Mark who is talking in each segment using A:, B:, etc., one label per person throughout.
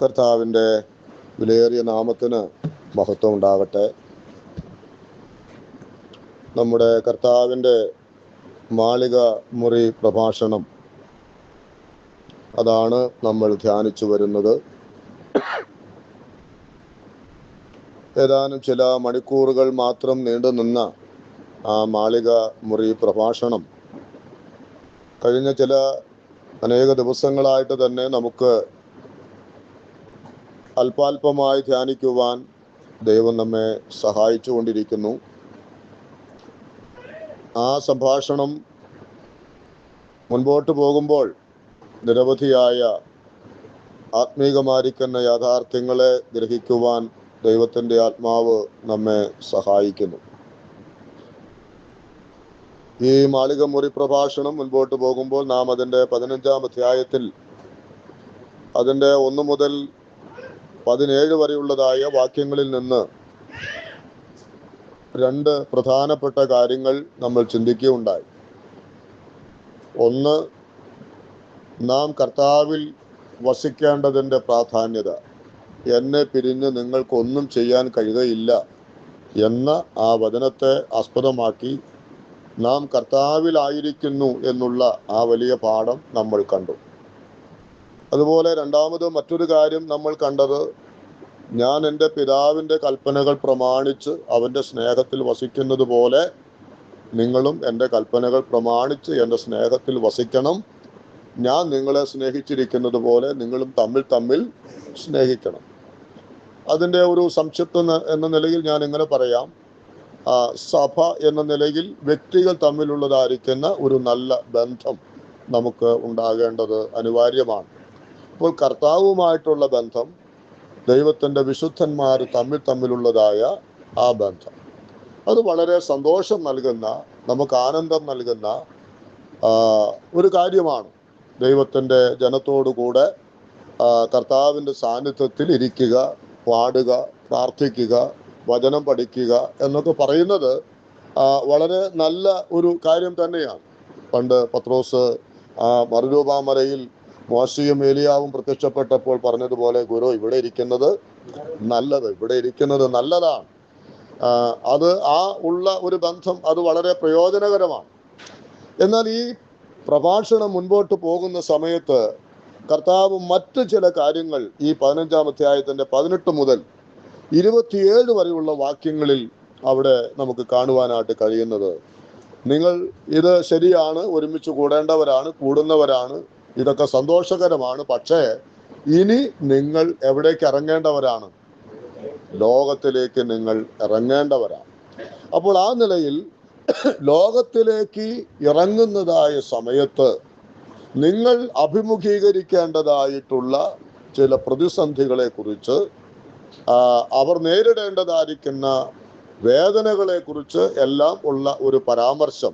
A: കർത്താവിൻ്റെ വിലയേറിയ നാമത്തിന് മഹത്വം ഉണ്ടാകട്ടെ. നമ്മുടെ കർത്താവിൻ്റെ മാളിക മുറി പ്രഭാഷണം, അതാണ് നമ്മൾ ധ്യാനിച്ചു വരുന്നത്. ഏതാനും ചില മണിക്കൂറുകൾ മാത്രം നീണ്ടുനിന്ന ആ മാളിക മുറി പ്രഭാഷണം കഴിഞ്ഞ അനേക ദിവസങ്ങളായിട്ട് തന്നെ നമുക്ക് അല്പാൽപമായി ധ്യാനിക്കുവാൻ ദൈവം നമ്മെ സഹായിച്ചു കൊണ്ടിരിക്കുന്നു. ആ സംഭാഷണം മുൻപോട്ട് പോകുമ്പോൾ നിരവധിയായ ആത്മീകമായിരിക്കുന്ന യാഥാർത്ഥ്യങ്ങളെ ഗ്രഹിക്കുവാൻ ദൈവത്തിൻ്റെ ആത്മാവ് നമ്മെ സഹായിക്കുന്നു. ഈ മാളിക മുറി പ്രഭാഷണം മുൻപോട്ട് പോകുമ്പോൾ നാം അതിൻ്റെ 15-ാം അധ്യായത്തിൽ അതിൻ്റെ 1 മുതൽ 17 വരെയുള്ളതായ വാക്യങ്ങളിൽ നിന്ന് 2 പ്രധാനപ്പെട്ട കാര്യങ്ങൾ നമ്മൾ ചിന്തിക്കുകയുണ്ടായി. ഒന്ന്, നാം കർത്താവിൽ വസിക്കേണ്ടതിൻ്റെ പ്രാധാന്യത. എന്നെ പിരിഞ്ഞ് നിങ്ങൾക്കൊന്നും ചെയ്യാൻ കഴിയുകയില്ല എന്ന ആ വചനത്തെ ആസ്പദമാക്കി നാം കർത്താവിലായിരിക്കുന്നു എന്നുള്ള ആ വലിയ പാഠം നമ്മൾ കണ്ടു. അതുപോലെ രണ്ടാമത് മറ്റൊരു കാര്യം നമ്മൾ കണ്ടത്, ഞാൻ എൻ്റെ പിതാവിൻ്റെ കൽപ്പനകൾ പ്രമാണിച്ച് അവൻ്റെ സ്നേഹത്തിൽ വസിക്കുന്നത് പോലെ നിങ്ങളും എൻ്റെ കൽപ്പനകൾ പ്രമാണിച്ച് എൻ്റെ സ്നേഹത്തിൽ വസിക്കണം. ഞാൻ നിങ്ങളെ സ്നേഹിച്ചിരിക്കുന്നത് പോലെ നിങ്ങളും തമ്മിൽ സ്നേഹിക്കണം. അതിൻ്റെ ഒരു സംക്ഷിപ്തം എന്ന നിലയിൽ ഞാൻ ഇങ്ങനെ പറയാം, സഭ എന്ന നിലയിൽ വ്യക്തികൾ തമ്മിലുള്ളതായിരിക്കുന്ന ഒരു നല്ല ബന്ധം നമുക്ക് ഉണ്ടാകേണ്ടത് അനിവാര്യമാണ്. അപ്പോൾ കർത്താവുമായിട്ടുള്ള ബന്ധം, ദൈവത്തിൻ്റെ വിശുദ്ധന്മാർ തമ്മിലുള്ളതായ ആ ബന്ധം, അത് വളരെ സന്തോഷം നൽകുന്ന, നമുക്ക് ആനന്ദം നൽകുന്ന ഒരു കാര്യമാണ്. ദൈവത്തിൻ്റെ ജനത്തോടു കൂടെ കർത്താവിൻ്റെ സാന്നിധ്യത്തിൽ ഇരിക്കുക, പാടുക, പ്രാർത്ഥിക്കുക, വചനം പഠിക്കുക എന്നൊക്കെ പറയുന്നത് വളരെ നല്ല ഒരു കാര്യം തന്നെയാണ്. പണ്ട് പത്രോസ് മറുരൂപാമലയിൽ മോശയും ഏലിയാവും പ്രത്യക്ഷപ്പെട്ടപ്പോൾ പറഞ്ഞതുപോലെ, ഗുരു ഇവിടെ ഇരിക്കുന്നത് നല്ലതാണ്. അത് ഉള്ള ഒരു ബന്ധം അത് വളരെ പ്രയോജനകരമാണ്. എന്നാൽ ഈ പ്രഭാഷണം മുൻപോട്ട് പോകുന്ന സമയത്ത് കർത്താവ് മറ്റ് ചില കാര്യങ്ങൾ ഈ 15-ാം അധ്യായത്തിൻ്റെ 18 മുതൽ 27 വരെയുള്ള വാക്യങ്ങളിൽ അവിടെ നമുക്ക് കാണുവാനായിട്ട് കഴിയുന്നത്, നിങ്ങൾ ഇത് ശരിയാണ്, ഒരുമിച്ച് കൂടുന്നവരാണ്, ഇതൊക്കെ സന്തോഷകരമാണ്. പക്ഷേ ഇനി നിങ്ങൾ എവിടേക്ക് ഇറങ്ങേണ്ടവരാണ്? ലോകത്തിലേക്ക് നിങ്ങൾ ഇറങ്ങേണ്ടവരാണ്. അപ്പോൾ ആ നിലയിൽ ലോകത്തിലേക്ക് ഇറങ്ങുന്നതായ സമയത്ത് നിങ്ങൾ അഭിമുഖീകരിക്കേണ്ടതായിട്ടുള്ള ചില പ്രതിസന്ധികളെ കുറിച്ച്, അവർ നേരിടേണ്ടതായിരിക്കുന്ന വേദനകളെ കുറിച്ച് എല്ലാം ഉള്ള ഒരു പരാമർശം,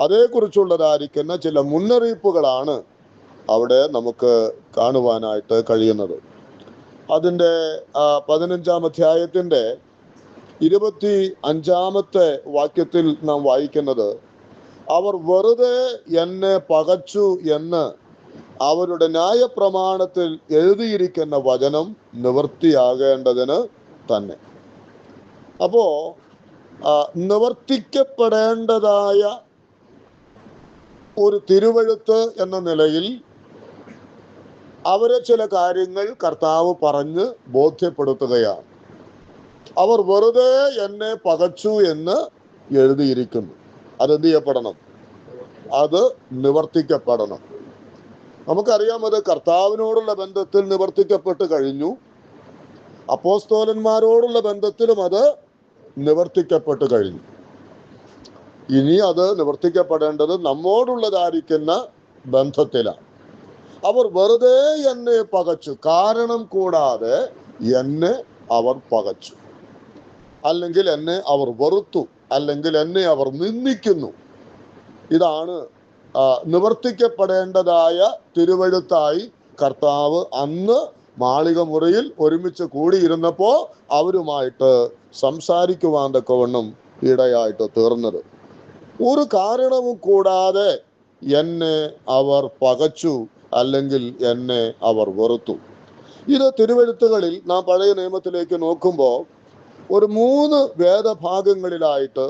A: അതേക്കുറിച്ചുള്ളതായിരിക്കുന്ന ചില മുന്നറിയിപ്പുകളാണ് അവിടെ നമുക്ക് കാണുവാനായിട്ട് കഴിയുന്നത്. അതിൻ്റെ 15-ാം അധ്യായത്തിൻ്റെ 25-ാമത്തെ വാക്യത്തിൽ നാം വായിക്കുന്നത്, അവർ വെറുതെ എന്നെ പകച്ചു എന്ന് അവരുടെ ന്യായപ്രമാണത്തിൽ എഴുതിയിരിക്കുന്ന വചനം നിവർത്തിയാകേണ്ടതിന് തന്നെ. അപ്പോ നിവർത്തിക്കപ്പെടേണ്ടതായ ഒരു തിരുവെഴുത്ത് എന്ന നിലയിൽ അവരെ ചില കാര്യങ്ങൾ കർത്താവ് പറഞ്ഞ് ബോധ്യപ്പെടുത്തുകയാണ്. അവർ വെറുതെ എന്നെ പകച്ചു എന്ന് എഴുതിയിരിക്കുന്നു. അതെന്ത് ചെയ്യപ്പെടണം? അത് നിവർത്തിക്കപ്പെടണം. നമുക്കറിയാം, അത് കർത്താവിനോടുള്ള ബന്ധത്തിൽ നിവർത്തിക്കപ്പെട്ട് കഴിഞ്ഞു. അപ്പോസ്തലന്മാരോടുള്ള ബന്ധത്തിലും അത് നിവർത്തിക്കപ്പെട്ട് കഴിഞ്ഞു. ഇനി അത് നിവർത്തിക്കപ്പെടേണ്ടത് നമ്മോടുള്ളതായിരിക്കുന്ന ബന്ധത്തിലാണ്. അവർ വെറുതെ എന്നെ പകച്ചു, കാരണം കൂടാതെ എന്നെ അവർ പകച്ചു, അല്ലെങ്കിൽ എന്നെ അവർ വെറുത്തു, അല്ലെങ്കിൽ എന്നെ അവർ നിന്ദിക്കുന്നു. ഇതാണ് നിവർത്തിക്കപ്പെടേണ്ടതായ തിരുവെഴുത്തായി കർത്താവ് അന്ന് മാളിക മുറിയിൽ ഒരുമിച്ച് കൂടിയിരുന്നപ്പോൾ അവരുമായിട്ട് സംസാരിക്കുവാൻ തക്കവണ്ണം ഇടയായിട്ട് തീർന്നത്. ഒരു കാരണവും കൂടാതെ എന്നെ അവർ പകച്ചു, അല്ലെങ്കിൽ എന്നെ അവർ വെറുത്തു. ഇത് തിരുവെഴുത്തുകളിൽ നാം പഴയ നിയമത്തിലേക്ക് നോക്കുമ്പോൾ ഒരു 3 വേദഭാഗങ്ങളിലായിട്ട്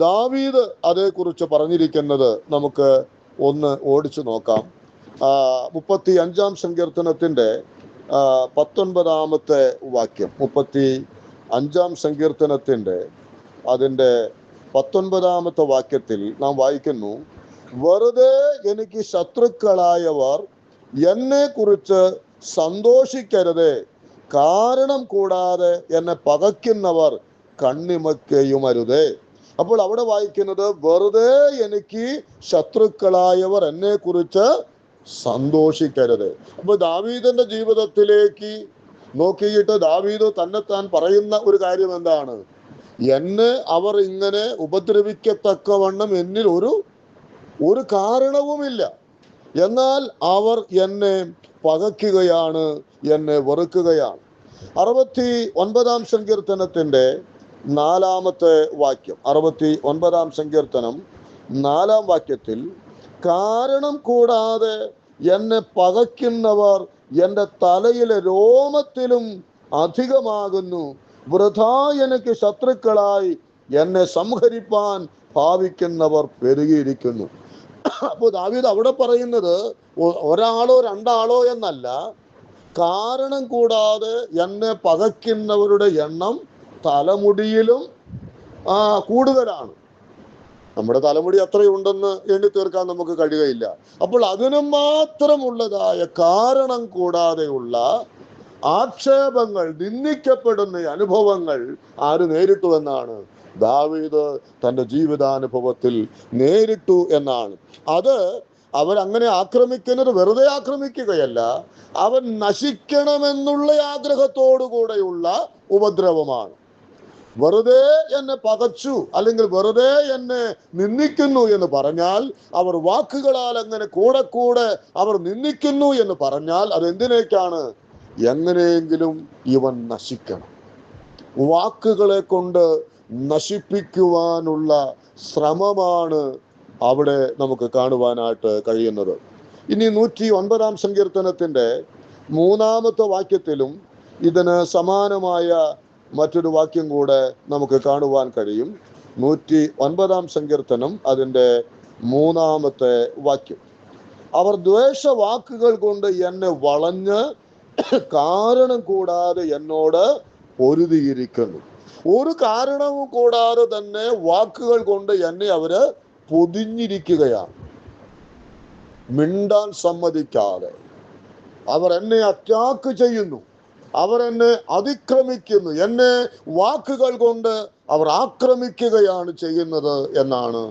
A: ദാവീദ് അതേക്കുറിച്ച് പറഞ്ഞിരിക്കുന്നത് നമുക്ക് ഒന്ന് ഓടിച്ചു നോക്കാം. 35 സങ്കീർത്തനത്തിന്റെ 19 വാക്യം, 35 സങ്കീർത്തനത്തിന്റെ അതിൻ്റെ 19 വാക്യത്തിൽ നാം വായിക്കുന്നു, വെറുതെ എനിക്ക് ശത്രുക്കളായവർ എന്നെ കുറിച്ച് സന്തോഷിക്കരുതേ, കാരണം കൂടാതെ എന്നെ പകയ്ക്കുന്നവർ കണ്ണിമയ്ക്കുകയും അരുതേ. അപ്പോൾ അവിടെ വായിക്കുന്നത്, വെറുതെ എനിക്ക് ശത്രുക്കളായവർ എന്നെ കുറിച്ച് സന്തോഷിക്കരുത്. അപ്പൊ ദാവീദിന്റെ ജീവിതത്തിലേക്ക് നോക്കിയിട്ട് ദാവീദ് തന്നെത്താൻ പറയുന്ന ഒരു കാര്യം എന്താണ്? എന്നെ അവർ ഇങ്ങനെ ഉപദ്രവിക്കത്തക്കവണ്ണം എന്നിൽ ഒരു കാരണവുമില്ല, എന്നാൽ അവർ എന്നെ പകയ്ക്കുകയാണ്, എന്നെ വെറുക്കുകയാണ്. 69 സങ്കീർത്തനത്തിന്റെ 4 വാക്യം, 69 സങ്കീർത്തനം 4 വാക്യത്തിൽ, കാരണം കൂടാതെ എന്നെ പകയ്ക്കുന്നവർ എൻ്റെ തലയിലെ രോമത്തിലും അധികമാകുന്നു, വൃഥാ എനിക്ക് ശത്രുക്കളായി എന്നെ സംഹരിപ്പാൻ ഭാവിക്കുന്നവർ പെരുകിയിരിക്കുന്നു. അപ്പോൾ ദാവീദ് അവിടെ പറയുന്നത് ഒരാളോ രണ്ടാളോ എന്നല്ല, കാരണം കൂടാതെ എന്നെ പകയ്ക്കുന്നവരുടെ എണ്ണം തലമുടിയിലും കൂടുതലാണ്. നമ്മുടെ തലമുടി അത്രയുണ്ടെന്ന് എണ്ണി തീർക്കാൻ നമുക്ക് കഴിയുകയില്ല. അപ്പോൾ അതിനു മാത്രമുള്ളതായ കാരണം കൂടാതെയുള്ള ആക്ഷേപങ്ങൾ, നിന്ദിക്കപ്പെടുന്ന അനുഭവങ്ങൾ ആര് നേരിട്ടു എന്നാണ്? ദാവീദ് തൻ്റെ ജീവിതാനുഭവത്തിൽ നേരിട്ടു എന്നാണ്. അത് അവരങ്ങനെ ആക്രമിക്കുന്നത് വെറുതെ ആക്രമിക്കുകയല്ല, അവൻ നശിക്കണമെന്നുള്ള ആഗ്രഹത്തോടു കൂടെയുള്ള ഉപദ്രവമാണ്. വെറുതെ എന്നെ പകച്ചു അല്ലെങ്കിൽ വെറുതെ എന്നെ നിന്ദിക്കുന്നു എന്ന് പറഞ്ഞാൽ, അവർ വാക്കുകളാൽ അങ്ങനെ കൂടെ അവർ നിന്ദിക്കുന്നു എന്ന് പറഞ്ഞാൽ അതെന്തിനേക്കാണ്? എങ്ങനെയെങ്കിലും ഇവൻ നശിക്കണം. വാക്കുകളെ കൊണ്ട് നശിപ്പിക്കുവാനുള്ള ശ്രമമാണ് അവിടെ നമുക്ക് കാണുവാനായിട്ട് കഴിയുന്നത്. ഇനി 109 സങ്കീർത്തനത്തിന്റെ 3 വാക്യത്തിലും ഇതിന് സമാനമായ മറ്റൊരു വാക്യം കൂടെ നമുക്ക് കാണുവാൻ കഴിയും. 109 സങ്കീർത്തനം അതിൻ്റെ 3 വാക്യം, അവർ ദ്വേഷവാക്കുകൾ കൊണ്ട് എന്നെ വളഞ്ഞ് കാരണം കൂടാതെ എന്നോട് പൊരുതിയിരിക്കുന്നു. ഒരു കാരണവും കൂടാതെ തന്നെ വാക്കുകൾ കൊണ്ട് എന്നെ അവര് പൊതിഞ്ഞിരിക്കുകയാണ്. മിണ്ടാൻ സമ്മതിക്കാതെ അവർ എന്നെ അറ്റാക്ക് ചെയ്യുന്നു, അവർ എന്നെ അതിക്രമിക്കുന്നു, എന്നെ വാക്കുകൾ കൊണ്ട് അവർ ആക്രമിക്കുകയാണ് ചെയ്യുന്നത് എന്നാണ്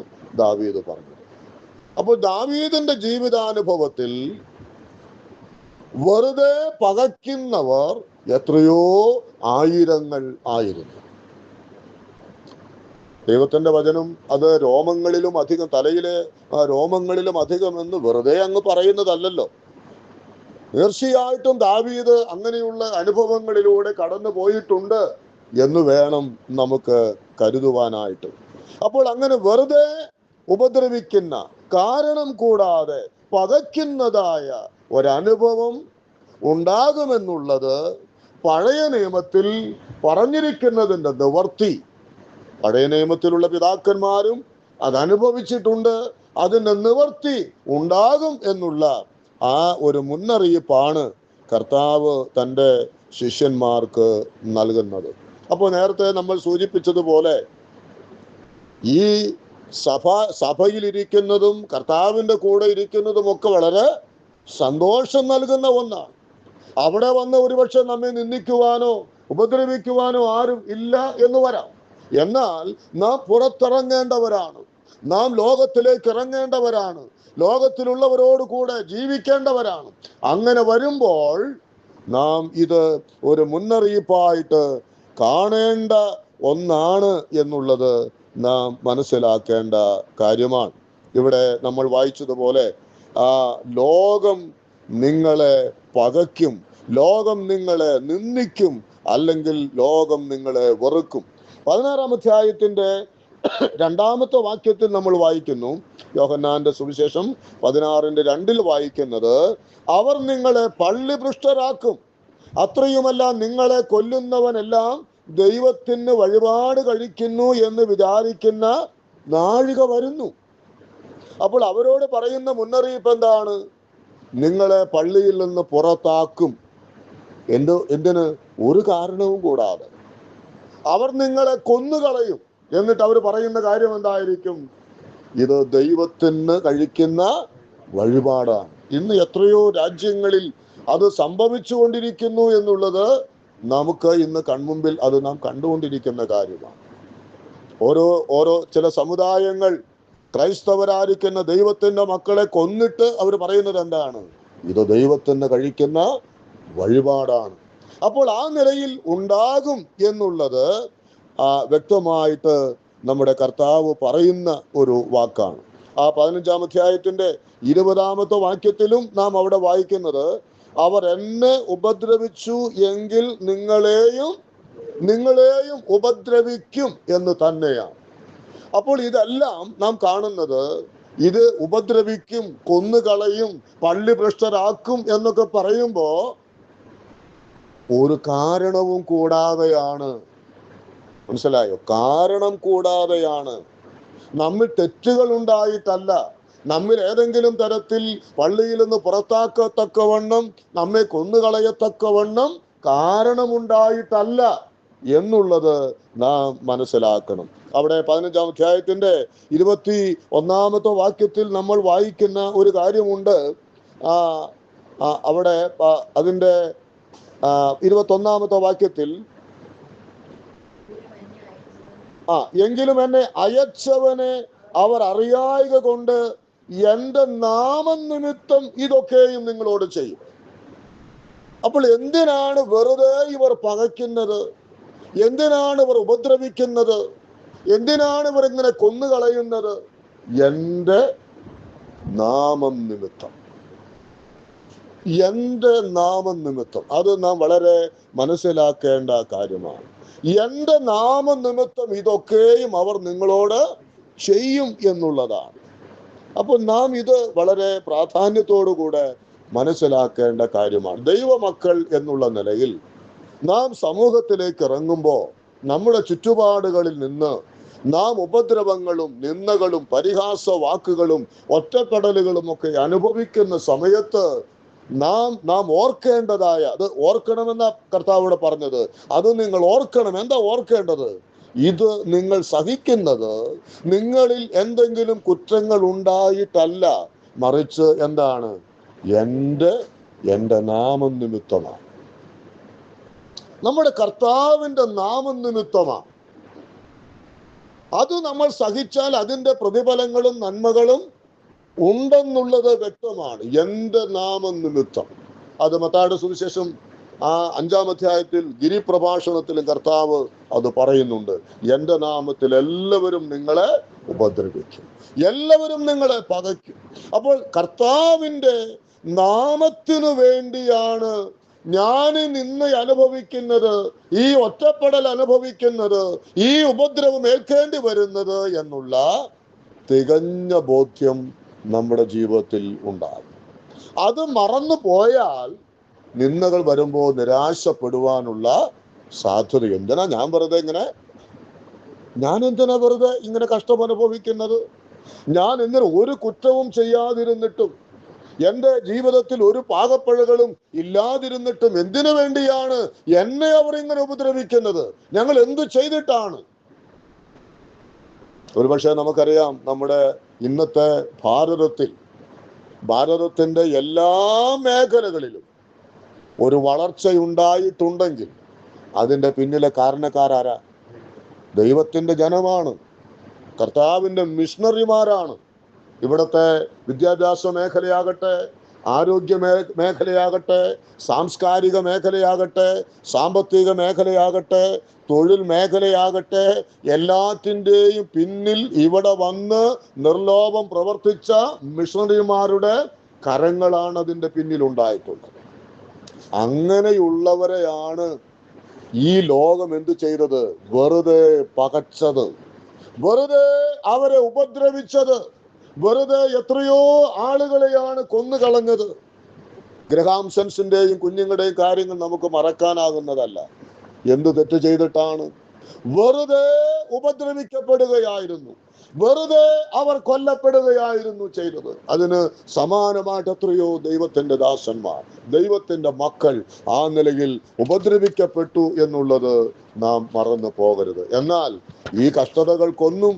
A: ദാവീദ് പറഞ്ഞത്. അപ്പോൾ ദാവീദിന്റെ ജീവിതാനുഭവത്തിൽ വെറുതെ പകയ്ക്കുന്നവർ എത്രയോ ആയിരങ്ങൾ ആയിരുന്നു. ദൈവത്തിന്റെ വചനം അത് രോമങ്ങളിലും അധികം, തലയിലെ രോമങ്ങളിലും അധികം എന്ന് വെറുതെ അങ്ങ് പറയുന്നതല്ലല്ലോ. തീർച്ചയായിട്ടും ദാവീദ് അങ്ങനെയുള്ള അനുഭവങ്ങളിലൂടെ കടന്നു പോയിട്ടുണ്ട് എന്ന് വേണം നമുക്ക് കരുതുവാനായിട്ട്. അപ്പോൾ അങ്ങനെ വെറുതെ ഉപദ്രവിക്കുന്ന, കാരണം കൂടാതെ പകയ്ക്കുന്നതായ ഒരനുഭവം ഉണ്ടാകുമെന്നുള്ളത് പഴയ നിയമത്തിൽ പറഞ്ഞിരിക്കുന്നതിൻ്റെ നിവർത്തി പഴയ നിയമത്തിലുള്ള പിതാക്കന്മാരും അതനുഭവിച്ചിട്ടുണ്ട്. അതിൻ്റെ നിവർത്തി ഉണ്ടാകും എന്നുള്ള ആ ഒരു മുന്നറിയിപ്പാണ് കർത്താവ് തൻ്റെ ശിഷ്യന്മാർക്ക് നൽകുന്നത്. അപ്പോൾ നേരത്തെ നമ്മൾ സൂചിപ്പിച്ചതുപോലെ ഈ സഭയിലിരിക്കുന്നതും കർത്താവിൻ്റെ കൂടെ ഇരിക്കുന്നതും ഒക്കെ വളരെ സന്തോഷം നൽകുന്ന ഒന്നാണ്. അവിടെ വന്ന് ഒരുപക്ഷെ നമ്മെ നിന്ദിക്കുവാനോ ഉപദ്രവിക്കുവാനോ ആരും ഇല്ല എന്ന് വരാം. എന്നാൽ നാം പുറത്തിറങ്ങേണ്ടവരാണ്, നാം ലോകത്തിലേക്ക് ഇറങ്ങേണ്ടവരാണ്, ലോകത്തിലുള്ളവരോട് കൂടെ ജീവിക്കേണ്ടവരാണ്. അങ്ങനെ വരുമ്പോൾ നാം ഇത് ഒരു മുന്നറിയിപ്പായിട്ട് കാണേണ്ട ഒന്നാണ് എന്നുള്ളത് നാം മനസ്സിലാക്കേണ്ട കാര്യമാണ്. ഇവിടെ നമ്മൾ വായിച്ചതുപോലെ ലോകം നിങ്ങളെ പകയ്ക്കും, ലോകം നിങ്ങളെ നിന്ദിക്കും, അല്ലെങ്കിൽ ലോകം നിങ്ങളെ വെറുക്കും. 16 അധ്യായത്തിന്റെ 2 വാക്യത്തിൽ നമ്മൾ വായിക്കുന്നു, യോഹന്നാന്റെ സുവിശേഷം 16:2 വായിക്കുന്നത്, അവർ നിങ്ങളെ പള്ളിഭ്രഷ്ടരാക്കും, അത്രയുമല്ല, നിങ്ങളെ കൊല്ലുന്നവനെല്ലാം ദൈവത്തിന് വഴിപാട് കഴിക്കുന്നു എന്ന് വിചാരിക്കുന്ന നാഴിക വരുന്നു. അപ്പോൾ അവരോട് പറയുന്ന മുന്നറിയിപ്പ് എന്താണ്? നിങ്ങളെ പള്ളിയിൽ നിന്ന് പുറത്താക്കും. എന്തിന്? ഒരു കാരണവും കൂടാതെ. അവർ നിങ്ങളെ കൊന്നുകളയും. എന്നിട്ട് അവർ പറയുന്ന കാര്യം എന്തായിരിക്കും? ഇത് ദൈവത്തിന് കഴിക്കുന്ന വഴിപാടാണ്. ഇന്ന് എത്രയോ രാജ്യങ്ങളിൽ അത് സംഭവിച്ചുകൊണ്ടിരിക്കുന്നു എന്നുള്ളത് നമുക്ക് ഇന്ന് കൺമുമ്പിൽ അത് നാം കണ്ടുകൊണ്ടിരിക്കുന്ന കാര്യമാണ്. ഓരോ ചില സമുദായങ്ങൾ ക്രൈസ്തവരായിരിക്കുന്ന ദൈവത്തിന്റെ മക്കളെ കൊന്നിട്ട് അവർ പറയുന്നത് എന്താണ്? ഇത് ദൈവത്തിന് കഴിക്കുന്ന വഴിപാടാണ്. അപ്പോൾ ആ നിലയിൽ ഉണ്ടാകും എന്നുള്ളത് വ്യക്തമായിട്ട് നമ്മുടെ കർത്താവ് പറയുന്ന ഒരു വാക്കാണ്. ആ 15-ാം അധ്യായത്തിന്റെ 20-ാമത്തെ വാക്യത്തിലും നാം അവിടെ വായിക്കുന്നത്, അവർ എന്നെ ഉപദ്രവിച്ചു എങ്കിൽ നിങ്ങളെയും ഉപദ്രവിക്കും എന്ന് തന്നെയാണ്. അപ്പോൾ ഇതെല്ലാം നാം കാണുന്നത്, ഇത് ഉപദ്രവിക്കും, കൊന്നുകളയും, പള്ളി ഭ്രഷ്ടരാക്കും എന്നൊക്കെ പറയുമ്പോ ഒരു കാരണവും കൂടാതെയാണ്. മനസ്സിലായോ? കാരണം കൂടാതെയാണ്. നമ്മിൽ തെറ്റുകൾ ഉണ്ടായിട്ടല്ല, നമ്മിൽ ഏതെങ്കിലും തരത്തിൽ പള്ളിയിൽ നിന്ന് പുറത്താക്കത്തക്കവണ്ണം, നമ്മെ കൊന്നുകളയത്തക്കവണ്ണം കാരണമുണ്ടായിട്ടല്ല എന്നുള്ളത് നാം മനസ്സിലാക്കണം. അവിടെ 15-ാം അധ്യായത്തിന്റെ 21-ാമത്തെ വാക്യത്തിൽ നമ്മൾ വായിക്കുന്ന ഒരു കാര്യമുണ്ട്. അവിടെ അതിന്റെ 21-ാമത്തെ വാക്യത്തിൽ, എങ്കിലും എന്നെ അയച്ചവനെ അവർ അറിയായ്ക കൊണ്ട് എന്റെ നാമനിമിത്തം ഇതൊക്കെയും നിങ്ങളോട് ചെയ്യും. അപ്പോൾ എന്തിനാണ് വെറുതെ ഇവർ പകയ്ക്കുന്നത്? എന്തിനാണ് ഇവർ ഉപദ്രവിക്കുന്നത്? എന്തിനാണ് ഇവർ ഇങ്ങനെ കൊന്നുകളയുന്നത്? എന്റെ നാമം നിമിത്തം. എന്റെ നാമം നിമിത്തം. അത് നാം വളരെ മനസ്സിലാക്കേണ്ട കാര്യമാണ്. എന്റെ നാമനിമിത്തം ഇതൊക്കെയും അവർ നിങ്ങളോട് ചെയ്യും എന്നുള്ളതാണ്. അപ്പോൾ നാം ഇത് വളരെ പ്രാധാന്യത്തോടുകൂടെ മനസ്സിലാക്കേണ്ട കാര്യമാണ്. ദൈവമക്കൾ എന്നുള്ള നിലയിൽ നാം സമൂഹത്തിലേക്ക് ഇറങ്ങുമ്പോൾ നമ്മുടെ ചുറ്റുപാടുകളിൽ നിന്ന് നാം ഉപദ്രവങ്ങളും നിന്ദകളും പരിഹാസ വാക്കുകളും ഒറ്റപ്പെടലുകളും ഒക്കെ അനുഭവിക്കുന്ന സമയത്ത് നാം ഓർക്കേണ്ടതായ, അത് ഓർക്കണമെന്ന കർത്താവോട് പറഞ്ഞത്, അത് നിങ്ങൾ ഓർക്കണം. എന്താ ഓർക്കേണ്ടത്? ഇത് നിങ്ങൾ സഹിക്കുന്നത് നിങ്ങളിൽ എന്തെങ്കിലും കുറ്റങ്ങൾ ഉണ്ടായിട്ടല്ല, മറിച്ച് എന്താണ്? എന്റെ നാമം നിമിത്തമാണ്. നമ്മുടെ കർത്താവിന്റെ നാമം നിമിത്തമാണ്. അത് നമ്മൾ സഹിച്ചാൽ അതിന്റെ പ്രതിഫലങ്ങളും നന്മകളും ഉണ്ടെന്നുള്ളത് വ്യക്തമാണ്. എന്റെ നാമം നിമിത്തം. അത് മത്തായിയുടെ സുവിശേഷം 5-ാം അധ്യായത്തിൽ ഗിരിപ്രഭാഷണത്തിലും കർത്താവ് അത് പറയുന്നുണ്ട്. എന്റെ നാമത്തിൽ എല്ലാവരും നിങ്ങളെ ഉപദ്രവിക്കും, എല്ലാവരും നിങ്ങളെ പകയ്ക്കും. അപ്പോൾ കർത്താവിന്റെ നാമത്തിനു വേണ്ടിയാണ് ഞാൻ നിന്ന അനുഭവിക്കുന്നത്, ഈ ഒറ്റപ്പെടൽ അനുഭവിക്കുന്നത്, ഈ ഉപദ്രവം ഏൽക്കേണ്ടി വരുന്നത് എന്നുള്ള തികഞ്ഞ ബോധ്യം നമ്മുടെ ജീവിതത്തിൽ ഉണ്ടാകും. അത് മറന്നു പോയാൽ നിന്ദകൾ വരുമ്പോൾ നിരാശപ്പെടുവാനുള്ള സാധ്യത. എന്തിനാ ഞാൻ വെറുതെ ഇങ്ങനെ കഷ്ടം അനുഭവിക്കുന്നത്? ഞാൻ ഇങ്ങനെ ഒരു കുറ്റവും ചെയ്യാതിരുന്നിട്ടും, എൻ്റെ ജീവിതത്തിൽ ഒരു പാകപ്പിഴകളും ഇല്ലാതിരുന്നിട്ടും എന്തിനു വേണ്ടിയാണ് എന്നെ അവർ ഇങ്ങനെ ഉപദ്രവിക്കുന്നത്? ഞങ്ങൾ എന്തു ചെയ്തിട്ടാണ്? ഒരുപക്ഷെ നമുക്കറിയാം, നമ്മുടെ ഇന്നത്തെ ഭാരതത്തിന്റെ എല്ലാ മേഖലകളിലും ഒരു വളർച്ചയുണ്ടായിട്ടുണ്ടെങ്കിൽ അതിൻ്റെ പിന്നിലെ കാരണക്കാരാരാ? ദൈവത്തിന്റെ ജനമാണ്, കർത്താവിന്റെ മിഷണറിമാരാണ്. ഇവിടുത്തെ വിദ്യാഭ്യാസ മേഖലയാകട്ടെ, ആരോഗ്യ മേഖലയാകട്ടെ, സാംസ്കാരിക മേഖലയാകട്ടെ, സാമ്പത്തിക മേഖലയാകട്ടെ, തൊഴിൽ മേഖലയാകട്ടെ, എല്ലാത്തിൻ്റെയും പിന്നിൽ ഇവിടെ വന്ന് നിർലോഭം പ്രവർത്തിച്ച മിഷണറിമാരുടെ കരങ്ങളാണ് അതിൻ്റെ പിന്നിൽ ഉണ്ടായിട്ടുള്ളത്. അങ്ങനെയുള്ളവരെയാണ് ഈ ലോകം എന്തു ചെയ്തത്? വെറുതെ പകച്ചത്, വെറുതെ അവരെ ഉപദ്രവിച്ചത്, വെറുതെ എത്രയോ ആളുകളെയാണ് കൊന്നുകളഞ്ഞത്. ഗ്രഹാംസൻസിന്റെയും കുഞ്ഞുങ്ങളുടെയും കാര്യങ്ങൾ നമുക്ക് മറക്കാനാകുന്നതല്ല. എന്തു തെറ്റ് ചെയ്തിട്ടാണ്? വെറുതെ ഉപദ്രവിക്കപ്പെടുകയായിരുന്നു, വെറുതെ അവർ കൊല്ലപ്പെടുകയായിരുന്നു ചെയ്തത്. അതിന് സമാനമായിട്ട് എത്രയോ ദൈവത്തിന്റെ ദാസന്മാർ, ദൈവത്തിന്റെ മക്കൾ ആ നിലയിൽ ഉപദ്രവിക്കപ്പെട്ടു എന്നുള്ളത് നാം മറന്നു പോകരുത്. എന്നാൽ ഈ കഷ്ടതകൾക്കൊന്നും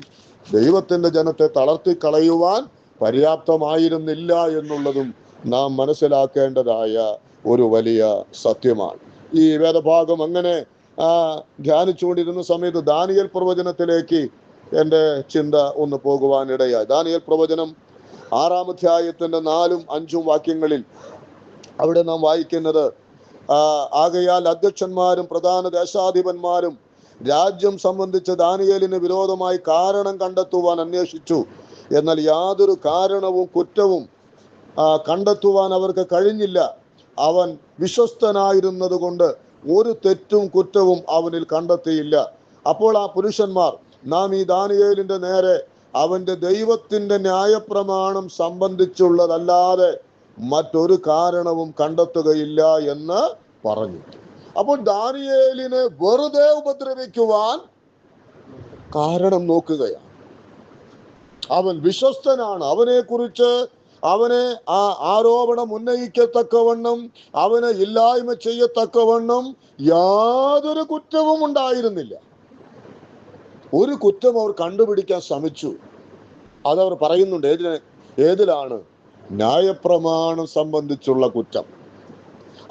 A: ദൈവത്തിന്റെ ജനത്തെ തളർത്തിക്കളയുവാൻ പര്യാപ്തമായിരുന്നില്ല എന്നുള്ളതും നാം മനസ്സിലാക്കേണ്ടതായ ഒരു വലിയ സത്യമാണ്. ഈ വേദഭാഗം അങ്ങനെ ധ്യാനിച്ചുകൊണ്ടിരുന്ന സമയത്ത് ദാനിയേൽ പ്രവചനത്തിലേക്ക് എൻ്റെ ചിന്ത ഒന്ന് പോകുവാനിടയായി. ദാനിയേൽ പ്രവചനം 6-ാം അധ്യായത്തിന്റെ 4-ഉം 5-ഉം വാക്യങ്ങളിൽ അവിടെ നാം വായിക്കുന്നത്, ആകയാൽ അധ്യക്ഷന്മാരും പ്രധാന ദേശാധിപന്മാരും രാജ്യം സംബന്ധിച്ച് ദാനിയേലിന് വിരോധമായി കാരണം കണ്ടെത്തുവാൻ അന്വേഷിച്ചു. എന്നാൽ യാതൊരു കാരണവും കുറ്റവും കണ്ടെത്തുവാൻ അവർക്ക് കഴിഞ്ഞില്ല. അവൻ വിശ്വസ്തനായിരുന്നത് കൊണ്ട് ഒരു തെറ്റും കുറ്റവും അവനിൽ കണ്ടെത്തിയില്ല. അപ്പോൾ ആ പുരുഷന്മാർ, നാം ഈ ദാനിയേലിന്റെ നേരെ അവന്റെ ദൈവത്തിന്റെ ന്യായപ്രമാണം സംബന്ധിച്ചുള്ളതല്ലാതെ മറ്റൊരു കാരണവും കണ്ടെത്തുകയില്ല എന്ന് പറഞ്ഞു. അപ്പോൾ ദാനിയേലിനെ വെറുതെ ഉപദ്രവിക്കുവാൻ കാരണം നോക്കുകയാണ്. അവൻ വിശ്വസ്തനാണ്, അവനെ ആരോപണം ഉന്നയിക്കത്തക്കവണ്ണം, അവനെ ഇല്ലായ്മ ചെയ്യത്തക്കവണ്ണം യാതൊരു കുറ്റവും ഉണ്ടായിരുന്നില്ല. ഒരു കുറ്റം അവർ കണ്ടുപിടിക്കാൻ ശ്രമിച്ചു. അതവർ പറയുന്നുണ്ട്. ഏതിലാണ്? ന്യായപ്രമാണം സംബന്ധിച്ചുള്ള കുറ്റം.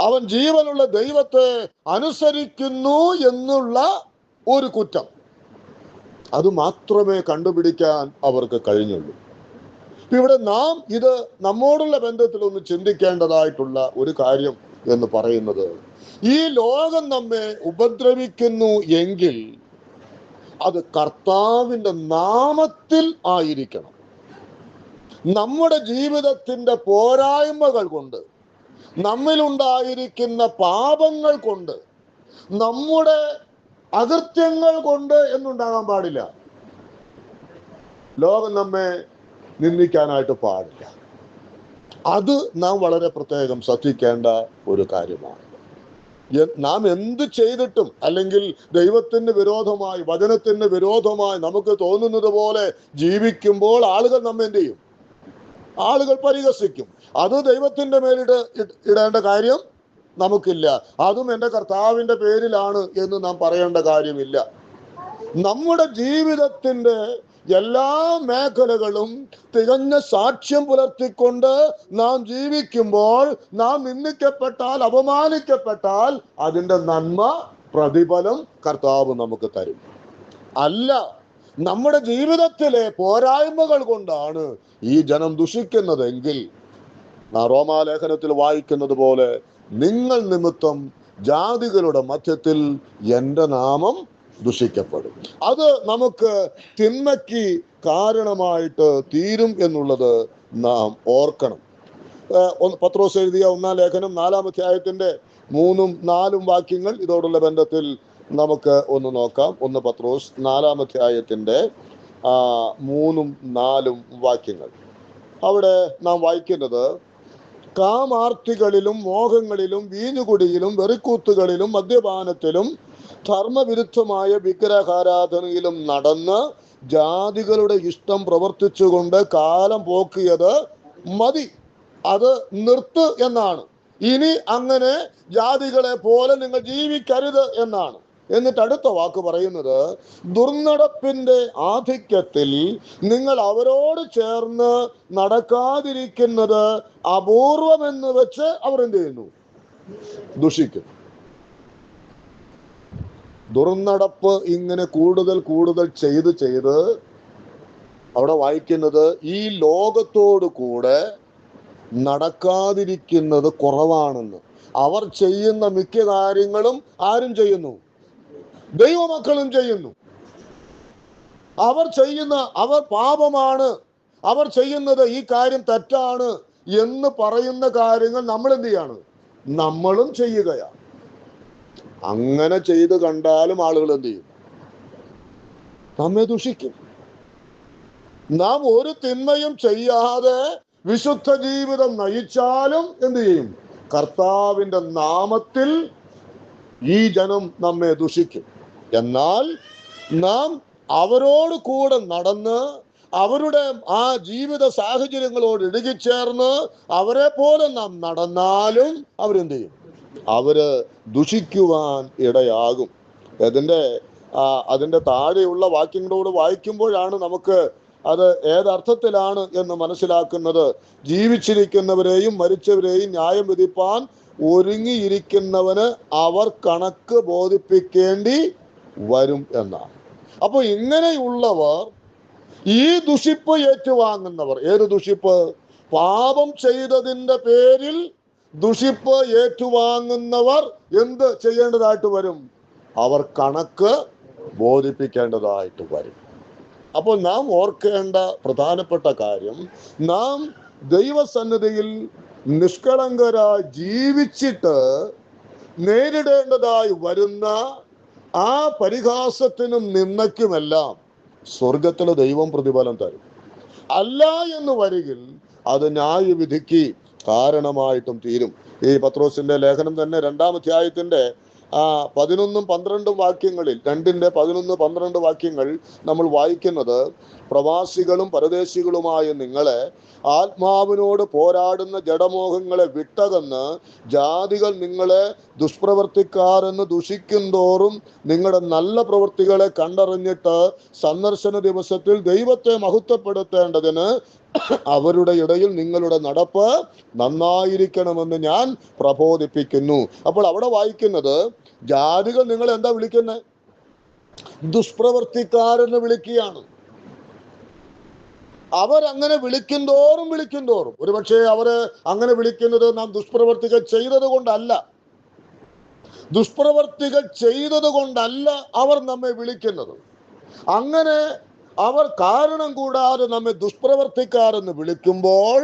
A: അവൻ ജീവനുള്ള ദൈവത്തെ അനുസരിക്കുന്നു എന്നുള്ള ഒരു കുറ്റം, അത് മാത്രമേ കണ്ടുപിടിക്കാൻ അവർക്ക് കഴിഞ്ഞുള്ളൂ. ഇവിടെ നാം ഇത് നമ്മോടുള്ള ബന്ധത്തിൽ ഒന്ന് ചിന്തിക്കേണ്ടതായിട്ടുള്ള ഒരു കാര്യം എന്ന് പറയുന്നത്, ഈ ലോകം നമ്മെ ഉപദ്രവിക്കുന്നു എങ്കിൽ അത് കർത്താവിന്റെ നാമത്തിൽ ആയിരിക്കണം. നമ്മുടെ ജീവിതത്തിന്റെ പോരായ്മകൾ കൊണ്ട്, നമ്മിലുണ്ടായിരിക്കുന്ന പാപങ്ങൾ കൊണ്ട്, നമ്മുടെ അകൃത്യങ്ങൾ കൊണ്ട് എന്നുണ്ടാകാൻ പാടില്ല. ലോകം നമ്മെ നിന്ദിക്കാനായിട്ട് പാടില്ല. അത് നാം വളരെ പ്രത്യേകം ശ്രദ്ധിക്കേണ്ട ഒരു കാര്യമാണ്. നാം എന്ത് ചെയ്തിട്ടും, അല്ലെങ്കിൽ ദൈവത്തിന് വിരോധമായി, വചനത്തിന് വിരോധമായി നമുക്ക് തോന്നുന്നത് പോലെ ജീവിക്കുമ്പോൾ ആളുകൾ നമ്മെ എന്ത് ചെയ്യും? ആളുകൾ പരിഹസിക്കും. അത് ദൈവത്തിന്റെ ഇടേണ്ട കാര്യം നമുക്കില്ല. അതും എൻ്റെ കർത്താവിന്റെ പേരിലാണ് എന്ന് നാം പറയേണ്ട കാര്യമില്ല. നമ്മുടെ ജീവിതത്തിന്റെ എല്ലാ മേഖലകളും തികഞ്ഞ സാക്ഷ്യം പുലർത്തിക്കൊണ്ട് നാം ജീവിക്കുമ്പോൾ, നാം നിന്ദിക്കപ്പെട്ടാൽ, അപമാനിക്കപ്പെട്ടാൽ അതിൻ്റെ നന്മ, പ്രതിഫലം കർത്താവ് നമുക്ക് തരും. അല്ല, നമ്മുടെ ജീവിതത്തിലെ പോരായ്മകൾ കൊണ്ടാണ് ഈ ജനം ദുഷിക്കുന്നതെങ്കിൽ, റോമാലേഖനത്തിൽ വായിക്കുന്നത് പോലെ, നിങ്ങൾ നിമിത്തം ജാതികളുടെ മധ്യത്തിൽ എൻ്റെ നാമം ദുഷിക്കപ്പെടും. അത് നമുക്ക് തിന്മയ്ക്ക് കാരണമായിട്ട് തീരും എന്നുള്ളത് നാം ഓർക്കണം. പത്രോസ് എഴുതിയ 1-ാം ലേഖനം 4-ാം അധ്യായത്തിന്റെ 3-ഉം 4-ഉം വാക്യങ്ങൾ ഇതോടുള്ള ബന്ധത്തിൽ നമുക്ക് ഒന്ന് നോക്കാം. 1 പത്രോസ് 4-ാം അധ്യായത്തിന്റെ 3-ഉം 4-ഉം വാക്യങ്ങൾ. അവിടെ നാം വായിക്കുന്നത്, കാമാർത്തികളിലും മോഹങ്ങളിലും വീഞ്ഞുകുടിയിലും വെറിക്കൂത്തുകളിലും മദ്യപാനത്തിലും ധർമ്മവിരുദ്ധമായ വിഗ്രഹാരാധനയിലും നടന്ന് ജാതികളുടെ ഇഷ്ടം പ്രവർത്തിച്ചുകൊണ്ട് കാലം പോക്കിയത് മതി, അത് നിർത്ത് എന്നാണ്. ഇനി അങ്ങനെ ജാതികളെ പോലെ നിങ്ങൾ ജീവിക്കരുത് എന്നാണ്. എന്നിട്ട് അടുത്ത വാക്ക് പറയുന്നത്, ദുർനടപ്പിന്റെ ആധിക്യത്തിൽ നിങ്ങൾ അവരോട് ചേർന്ന് നടക്കാതിരിക്കുന്നത് അപൂർവമെന്ന് വെച്ച് അവർ എന്ത് ചെയ്യുന്നു? ദുഷിക്കുന്നു. ദുർനടപ്പ് ഇങ്ങനെ കൂടുതൽ ചെയ്ത് അവിടെ വായിക്കുന്നത്, ഈ ലോകത്തോടു കൂടെ നടക്കാതിരിക്കുന്നത് കുറവാണെന്ന്. അവർ ചെയ്യുന്ന മിക്ക കാര്യങ്ങളും ആരും ചെയ്യുന്നു? ദൈവമക്കളും ചെയ്യുന്നു. അവർ പാപമാണ്, അവർ ചെയ്യുന്നത് ഈ കാര്യം തെറ്റാണ് എന്ന് പറയുന്ന കാര്യങ്ങൾ നമ്മൾ എന്ത് ചെയ്യാണ്? നമ്മളും ചെയ്യുകയാണ്. അങ്ങനെ ചെയ്ത് കണ്ടാലും ആളുകൾ എന്ത് ചെയ്യും? നമ്മെ ദുഷിക്കും. നാം ഒരു തിന്മയും ചെയ്യാതെ വിശുദ്ധ ജീവിതം നയിച്ചാലും എന്ത് ചെയ്യും? കർത്താവിന്റെ നാമത്തിൽ ഈ ജനം നമ്മെ ദുഷിക്കും. എന്നാൽ നാം അവരോട് കൂടെ നടന്ന് അവരുടെ ആ ജീവിത സാഹചര്യങ്ങളോട് ഇഴുകിച്ചേർന്ന് അവരെ പോലെ നാം നടന്നാലും അവരെന്ത് ചെയ്യും? അവര് ദുഷിക്കുവാൻ ഇടയാകും. അതിന്റെ താഴെയുള്ള വാക്യങ്ങളോട് വായിക്കുമ്പോഴാണ് നമുക്ക് അത് ഏതർത്ഥത്തിലാണ് എന്ന് മനസ്സിലാക്കുന്നത്. ജീവിച്ചിരിക്കുന്നവരെയും മരിച്ചവരെയും ന്യായം വിധിപ്പാൻ ഒരുങ്ങിയിരിക്കുന്നവന് അവർ കണക്ക് ബോധിപ്പിക്കേണ്ടി വരും എന്നാണ്. അപ്പൊ ഇങ്ങനെയുള്ളവർ, ഈ ദുഷിപ്പ് ഏറ്റുവാങ്ങുന്നവർ, ഏത് ദുഷിപ്പ്? പാപം ചെയ്തതിന്റെ പേരിൽ ദുഷിപ്പ് ഏറ്റുവാങ്ങുന്നവർ എന്ത് ചെയ്യേണ്ടതായിട്ട് വരും? അവർ കണക്ക് ബോധിപ്പിക്കേണ്ടതായിട്ട് വരും. അപ്പോൾ നാം ഓർക്കേണ്ട പ്രധാനപ്പെട്ട കാര്യം, നാം ദൈവസന്നിധിയിൽ നിഷ്കളങ്കരായി ജീവിച്ചിട്ട് നേരിടേണ്ടതായി വരുന്ന ആ പരിഹാസത്തിനും നിന്ദയ്ക്കുമെല്ലാം സ്വർഗത്തിലെ ദൈവം പ്രതിഫലം തരും. അല്ല എന്ന് വരികിൽ അത് ന്യായവിധിക്ക് കാരണമായിട്ടും തീരും. ഈ പത്രോസിന്റെ ലേഖനം തന്നെ 2-ാം അധ്യായത്തിന്റെ 11-12 വാക്യങ്ങളിൽ, 2-11-12 വാക്യങ്ങൾ നമ്മൾ വായിക്കുന്നത്, പ്രവാസികളും പരദേശികളുമായ നിങ്ങളെ ആത്മാവിനോട് പോരാടുന്ന ജഡമോഹങ്ങളെ വിട്ടകന്ന് ജാതികൾ നിങ്ങളെ ദുഷ്പ്രവർത്തിക്കാരെന്ന് ദുഷിക്കുന്തോറും നിങ്ങളുടെ നല്ല പ്രവൃത്തികളെ കണ്ടറിഞ്ഞിട്ട് സന്ദർശന ദിവസത്തിൽ ദൈവത്തെ മഹത്വപ്പെടുത്തേണ്ടതിന് അവരുടെ ഇടയിൽ നിങ്ങളുടെ നടപ്പ് നന്നായിരിക്കണമെന്ന് ഞാൻ പ്രബോധിപ്പിക്കുന്നു. അപ്പോൾ അവിടെ വായിക്കുന്നത്, ജാതികൾ നിങ്ങൾ എന്താ വിളിക്കുന്നത്? ദുഷ്പ്രവർത്തിക്കാരെന്ന് വിളിക്കുകയാണ്. അവരങ്ങനെ വിളിക്കുന്തോറും ഒരുപക്ഷെ അവര് അങ്ങനെ വിളിക്കുന്നത് നാം ദുഷ്പ്രവർത്തികൾ ചെയ്തത് കൊണ്ടല്ല അവർ നമ്മെ വിളിക്കുന്നത്. അങ്ങനെ അവർ കാരണം കൂടാതെ നമ്മെ ദുഷ്പ്രവർത്തിക്കാരെന്ന് വിളിക്കുമ്പോൾ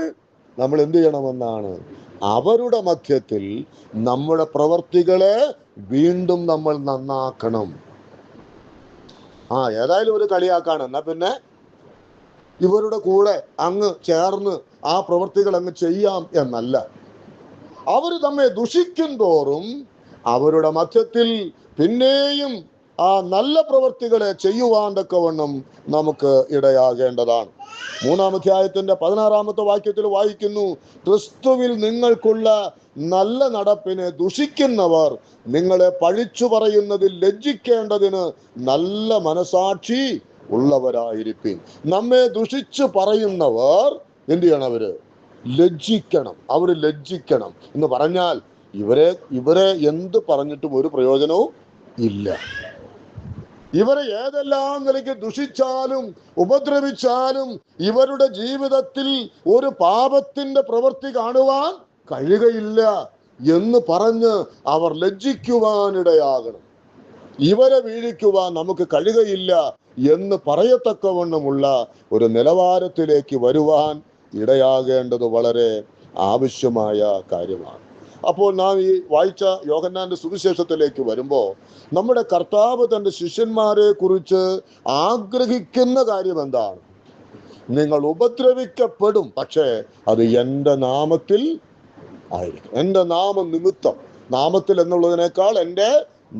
A: നമ്മൾ എന്ത് ചെയ്യണമെന്നാണ്? അവരുടെ മധ്യത്തിൽ നമ്മുടെ പ്രവർത്തികളെ വീണ്ടും നമ്മൾ നന്നാക്കണം. ഏതായാലും ഒരു കളിയാക്കാണ്, എന്നാ പിന്നെ ഇവരുടെ കൂടെ അങ്ങ് ചേർന്ന് ആ പ്രവൃത്തികൾ അങ്ങ് ചെയ്യാം എന്നല്ല. അവർ നമ്മെ ദുഷിക്കും തോറും അവരുടെ മധ്യത്തിൽ പിന്നെയും ആ നല്ല പ്രവൃത്തികളെ ചെയ്യുവാൻ തക്കവണ്ണം നമുക്ക് ഇടയാകേണ്ടതാണ്. 3-ാം അധ്യായത്തിന്റെ 16-ാമത്തെ വാക്യത്തിൽ വായിക്കുന്നു, ക്രിസ്തുവിൽ നിങ്ങൾക്കുള്ള നല്ല നടപ്പിനെ ദുഷിക്കുന്നവർ നിങ്ങളെ പഴിച്ചു പറയുന്നതിൽ ലജ്ജിക്കേണ്ടതിന് നല്ല മനസാക്ഷി ഉള്ളവരായിരിക്കും. നമ്മെ ദുഷിച്ചു പറയുന്നവർ എന്ത് ചെയ്യണം? അവര് ലജ്ജിക്കണം എന്ന് പറഞ്ഞാൽ ഇവരെ എന്ത് പറഞ്ഞിട്ടും ഒരു പ്രയോജനവും ഇല്ല. ഇവരെ ഏതെല്ലാം നിലയ്ക്ക് ദുഷിച്ചാലും ഉപദ്രവിച്ചാലും ഇവരുടെ ജീവിതത്തിൽ ഒരു പാപത്തിന്റെ പ്രവൃത്തി കാണുവാൻ കഴിയുകയില്ല എന്ന് പറഞ്ഞ് അവർ ലജ്ജിക്കുവാനിടയാകണം. ഇവരെ വീഴിക്കുവാൻ നമുക്ക് കഴിയുകയില്ല എന്ന് പറയത്തക്കവണ്ണമുള്ള ഒരു നിലവാരത്തിലേക്ക് വരുവാൻ ഇടയാകേണ്ടത് വളരെ ആവശ്യമായ കാര്യമാണ്. അപ്പോൾ നാം ഈ വായിച്ച യോഹന്നാന്റെ സുവിശേഷത്തിലേക്ക് വരുമ്പോൾ, നമ്മുടെ കർത്താവ് തന്റെ ശിഷ്യന്മാരെ കുറിച്ച് ആഗ്രഹിക്കുന്ന കാര്യം എന്താണ്? നിങ്ങൾ ഉപദ്രവിക്കപ്പെടും, പക്ഷേ അത് എൻ്റെ നാമത്തിൽ ആയിരിക്കും. എൻ്റെ നാമം നിമിത്തം, നാമത്തിൽ എന്നുള്ളതിനേക്കാൾ എൻ്റെ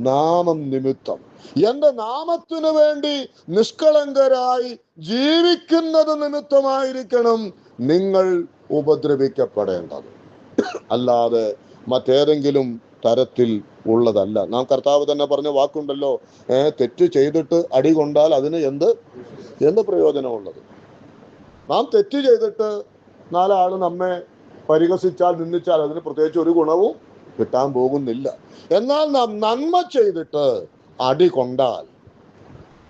A: നാമം നിമിത്തം, എൻ്റെ നാമത്തിനു വേണ്ടി നിഷ്കളങ്കരായി ജീവിക്കുന്നത് നിമിത്തമായിരിക്കണം നിങ്ങൾ ഉപദ്രവിക്കപ്പെടേണ്ടത്, അല്ലാതെ മറ്റേതെങ്കിലും തരത്തിൽ ഉള്ളതല്ല. നാം കർത്താവ് തന്നെ പറഞ്ഞ വാക്കുണ്ടല്ലോ, തെറ്റ് ചെയ്തിട്ട് അടി കൊണ്ടാൽ അതിന് എന്ത് പ്രയോജനമുള്ളത്? നാം തെറ്റ് ചെയ്തിട്ട് 4 ആള് നമ്മെ പരിഹസിച്ചാൽ, നിന്ദിച്ചാൽ അതിന് പ്രത്യേകിച്ച് ഒരു ഗുണവും കിട്ടാൻ പോകുന്നില്ല. എന്നാൽ നാം നന്മ ചെയ്തിട്ട് അടി കൊണ്ടാൽ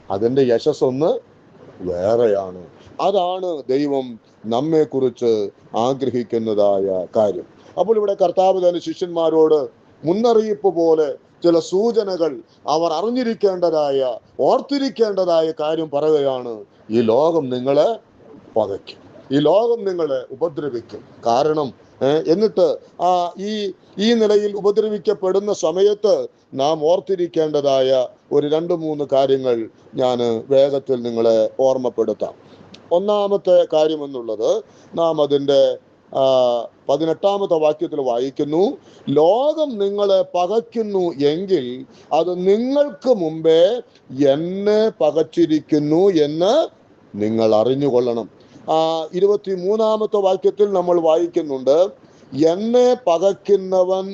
A: അതിൻ്റെ യശസ്സൊന്ന് വേറെയാണ്. അതാണ് ദൈവം നമ്മെ കുറിച്ച് ആഗ്രഹിക്കുന്നതായ കാര്യം. അപ്പോൾ ഇവിടെ കർത്താവ് തന്നെ ശിഷ്യന്മാരോട് മുന്നറിയിപ്പ് പോലെ ചില സൂചനകൾ അവർ അറിഞ്ഞിരിക്കേണ്ടതായ, ഓർത്തിരിക്കേണ്ടതായ കാര്യം പറയുകയാണ്. ഈ ലോകം നിങ്ങളെ പകയ്ക്കും, ഈ ലോകം നിങ്ങളെ ഉപദ്രവിക്കും. കാരണം എന്നിട്ട് ഈ നിലയിൽ ഉപദ്രവിക്കപ്പെടുന്ന സമയത്ത് നാം ഓർത്തിരിക്കേണ്ടതായ ഒരു 2-3 കാര്യങ്ങൾ ഞാൻ വേഗത്തിൽ നിങ്ങളെ ഓർമ്മപ്പെടുത്താം. ഒന്നാമത്തെ കാര്യം എന്നുള്ളത്, നാം അതിൻ്റെ 18-ാമത്തെ വാക്യത്തിൽ വായിക്കുന്നു, ലോകം നിങ്ങളെ പകയ്ക്കുന്നു എങ്കിൽ അത് നിങ്ങൾക്ക് മുമ്പേ എന്നെ പകച്ചിരിക്കുന്നു എന്ന് നിങ്ങൾ അറിഞ്ഞുകൊള്ളണം. 23-ാമത്തെ വാക്യത്തിൽ നമ്മൾ വായിക്കുന്നുണ്ട്, എന്നെ പകയ്ക്കുന്നവൻ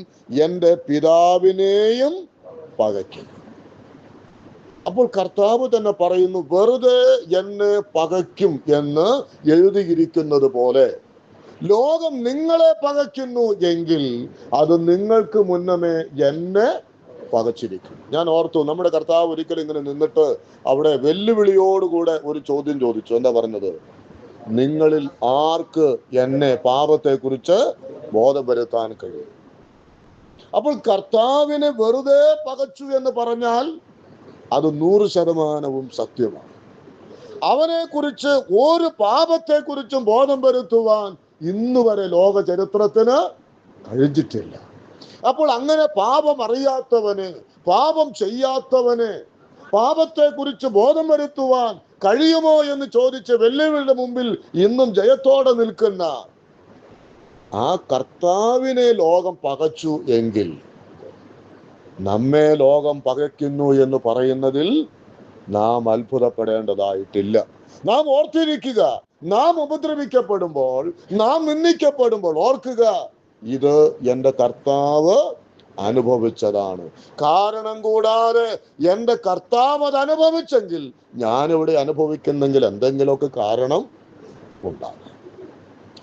A: എൻ്റെ പിതാവിനെയും പകയ്ക്കും. അപ്പോൾ കർത്താവ് തന്നെ പറയുന്നു, വെറുതെ എന്നെ പകയ്ക്കും എന്ന് എഴുതിയിരിക്കുന്നത് പോലെ ലോകം നിങ്ങളെ പകയ്ക്കുന്നു എങ്കിൽ അത് നിങ്ങൾക്ക് മുന്നമേ എന്നെ പകച്ചിരിക്കും. ഞാൻ ഓർത്തു, നമ്മുടെ കർത്താവ് ഒരിക്കലും ഇങ്ങനെ നിന്നിട്ട് അവിടെ വെല്ലുവിളിയോടുകൂടെ ഒരു ചോദ്യം ചോദിച്ചു. എന്താ പറഞ്ഞത്? നിങ്ങളിൽ ആർക്ക് എന്നെ പാപത്തെ കുറിച്ച് ബോധം വരുത്താൻ കഴിയും? അപ്പോൾ കർത്താവിനെ വെറുതെ പകച്ചു എന്ന് പറഞ്ഞാൽ അത് 100% സത്യമാണ്. അവനെ കുറിച്ച് ഒരു പാപത്തെ കുറിച്ചും ബോധം വരുത്തുവാൻ ഇന്ന് വരെ ലോക ചരിത്രത്തിന് കഴിഞ്ഞിട്ടില്ല. അപ്പോൾ അങ്ങനെ പാപം അറിയാത്തവന്, പാപം ചെയ്യാത്തവന് പാപത്തെ കുറിച്ച് ബോധം വരുത്തുവാൻ കഴിയുമോ എന്ന് ചോദിച്ച് വെല്ലുവിളിയുടെ മുമ്പിൽ ഇന്നും ജയത്തോടെ നിൽക്കുന്ന ആ കർത്താവിനെ ലോകം പകച്ചു എങ്കിൽ നമ്മെ ലോകം പകയ്ക്കുന്നു എന്ന് പറയുന്നതിൽ നാം അത്ഭുതപ്പെടേണ്ടതായിട്ടില്ല. നാം ഓർത്തിരിക്കുക, നാം ഉപദ്രവിക്കപ്പെടുമ്പോൾ, നാം നിന്ദിക്കപ്പെടുമ്പോൾ ഓർക്കുക, ഇത് എൻ്റെ കർത്താവ് അനുഭവിച്ചതാണ്. കാരണം കൂടാതെ എൻ്റെ കർത്താവ് അത് അനുഭവിച്ചെങ്കിൽ ഞാനിവിടെ അനുഭവിക്കുന്നെങ്കിൽ എന്തെങ്കിലുമൊക്കെ കാരണം ഉണ്ടാകും.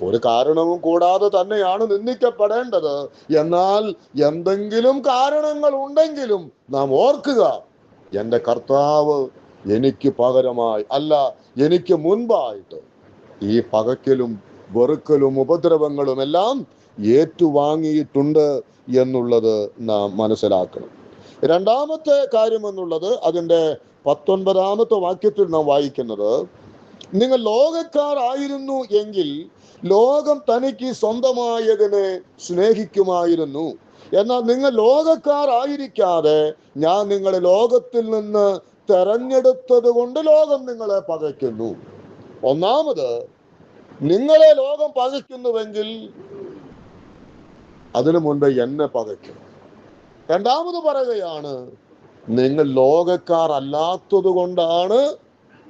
A: ഒരു കാരണവും കൂടാതെ തന്നെയാണ് നിന്ദിക്കപ്പെടേണ്ടത്. എന്നാൽ എന്തെങ്കിലും കാരണങ്ങൾ ഉണ്ടെങ്കിലും നാം ഓർക്കുക, എൻ്റെ കർത്താവ് എനിക്ക് പകരമായി, അല്ല എനിക്ക് മുൻപായിട്ട് ഈ പകയ്ക്കലും വെറുക്കലും ഉപദ്രവങ്ങളും എല്ലാം ഏറ്റുവാങ്ങിയിട്ടുണ്ട് എന്നുള്ളത് നാം മനസ്സിലാക്കണം. രണ്ടാമത്തെ കാര്യം എന്നുള്ളത് അതിൻ്റെ 19-ാമത്തെ വാക്യത്തിൽ നാം വായിക്കുന്നത്, നിങ്ങൾ ലോകക്കാർ ആയിരുന്നു എങ്കിൽ ലോകം തനിക്ക് സ്വന്തമായതിനെ സ്നേഹിക്കുമായിരുന്നു. എന്നാൽ നിങ്ങൾ ലോകക്കാർ ആയിരിക്കാതെ ഞാൻ നിങ്ങളെ ലോകത്തിൽ നിന്ന് തെരഞ്ഞെടുത്തത് കൊണ്ട് ലോകം നിങ്ങളെ പകയ്ക്കുന്നു. ഒന്നാമത്, നിങ്ങളെ ലോകം പകയ്ക്കുന്നുവെങ്കിൽ അതിനു മുൻപ് എന്നെ പകയ്ക്കും. രണ്ടാമത് പറയുകയാണ്, നിങ്ങൾ ലോകക്കാർ അല്ലാത്തത് കൊണ്ടാണ്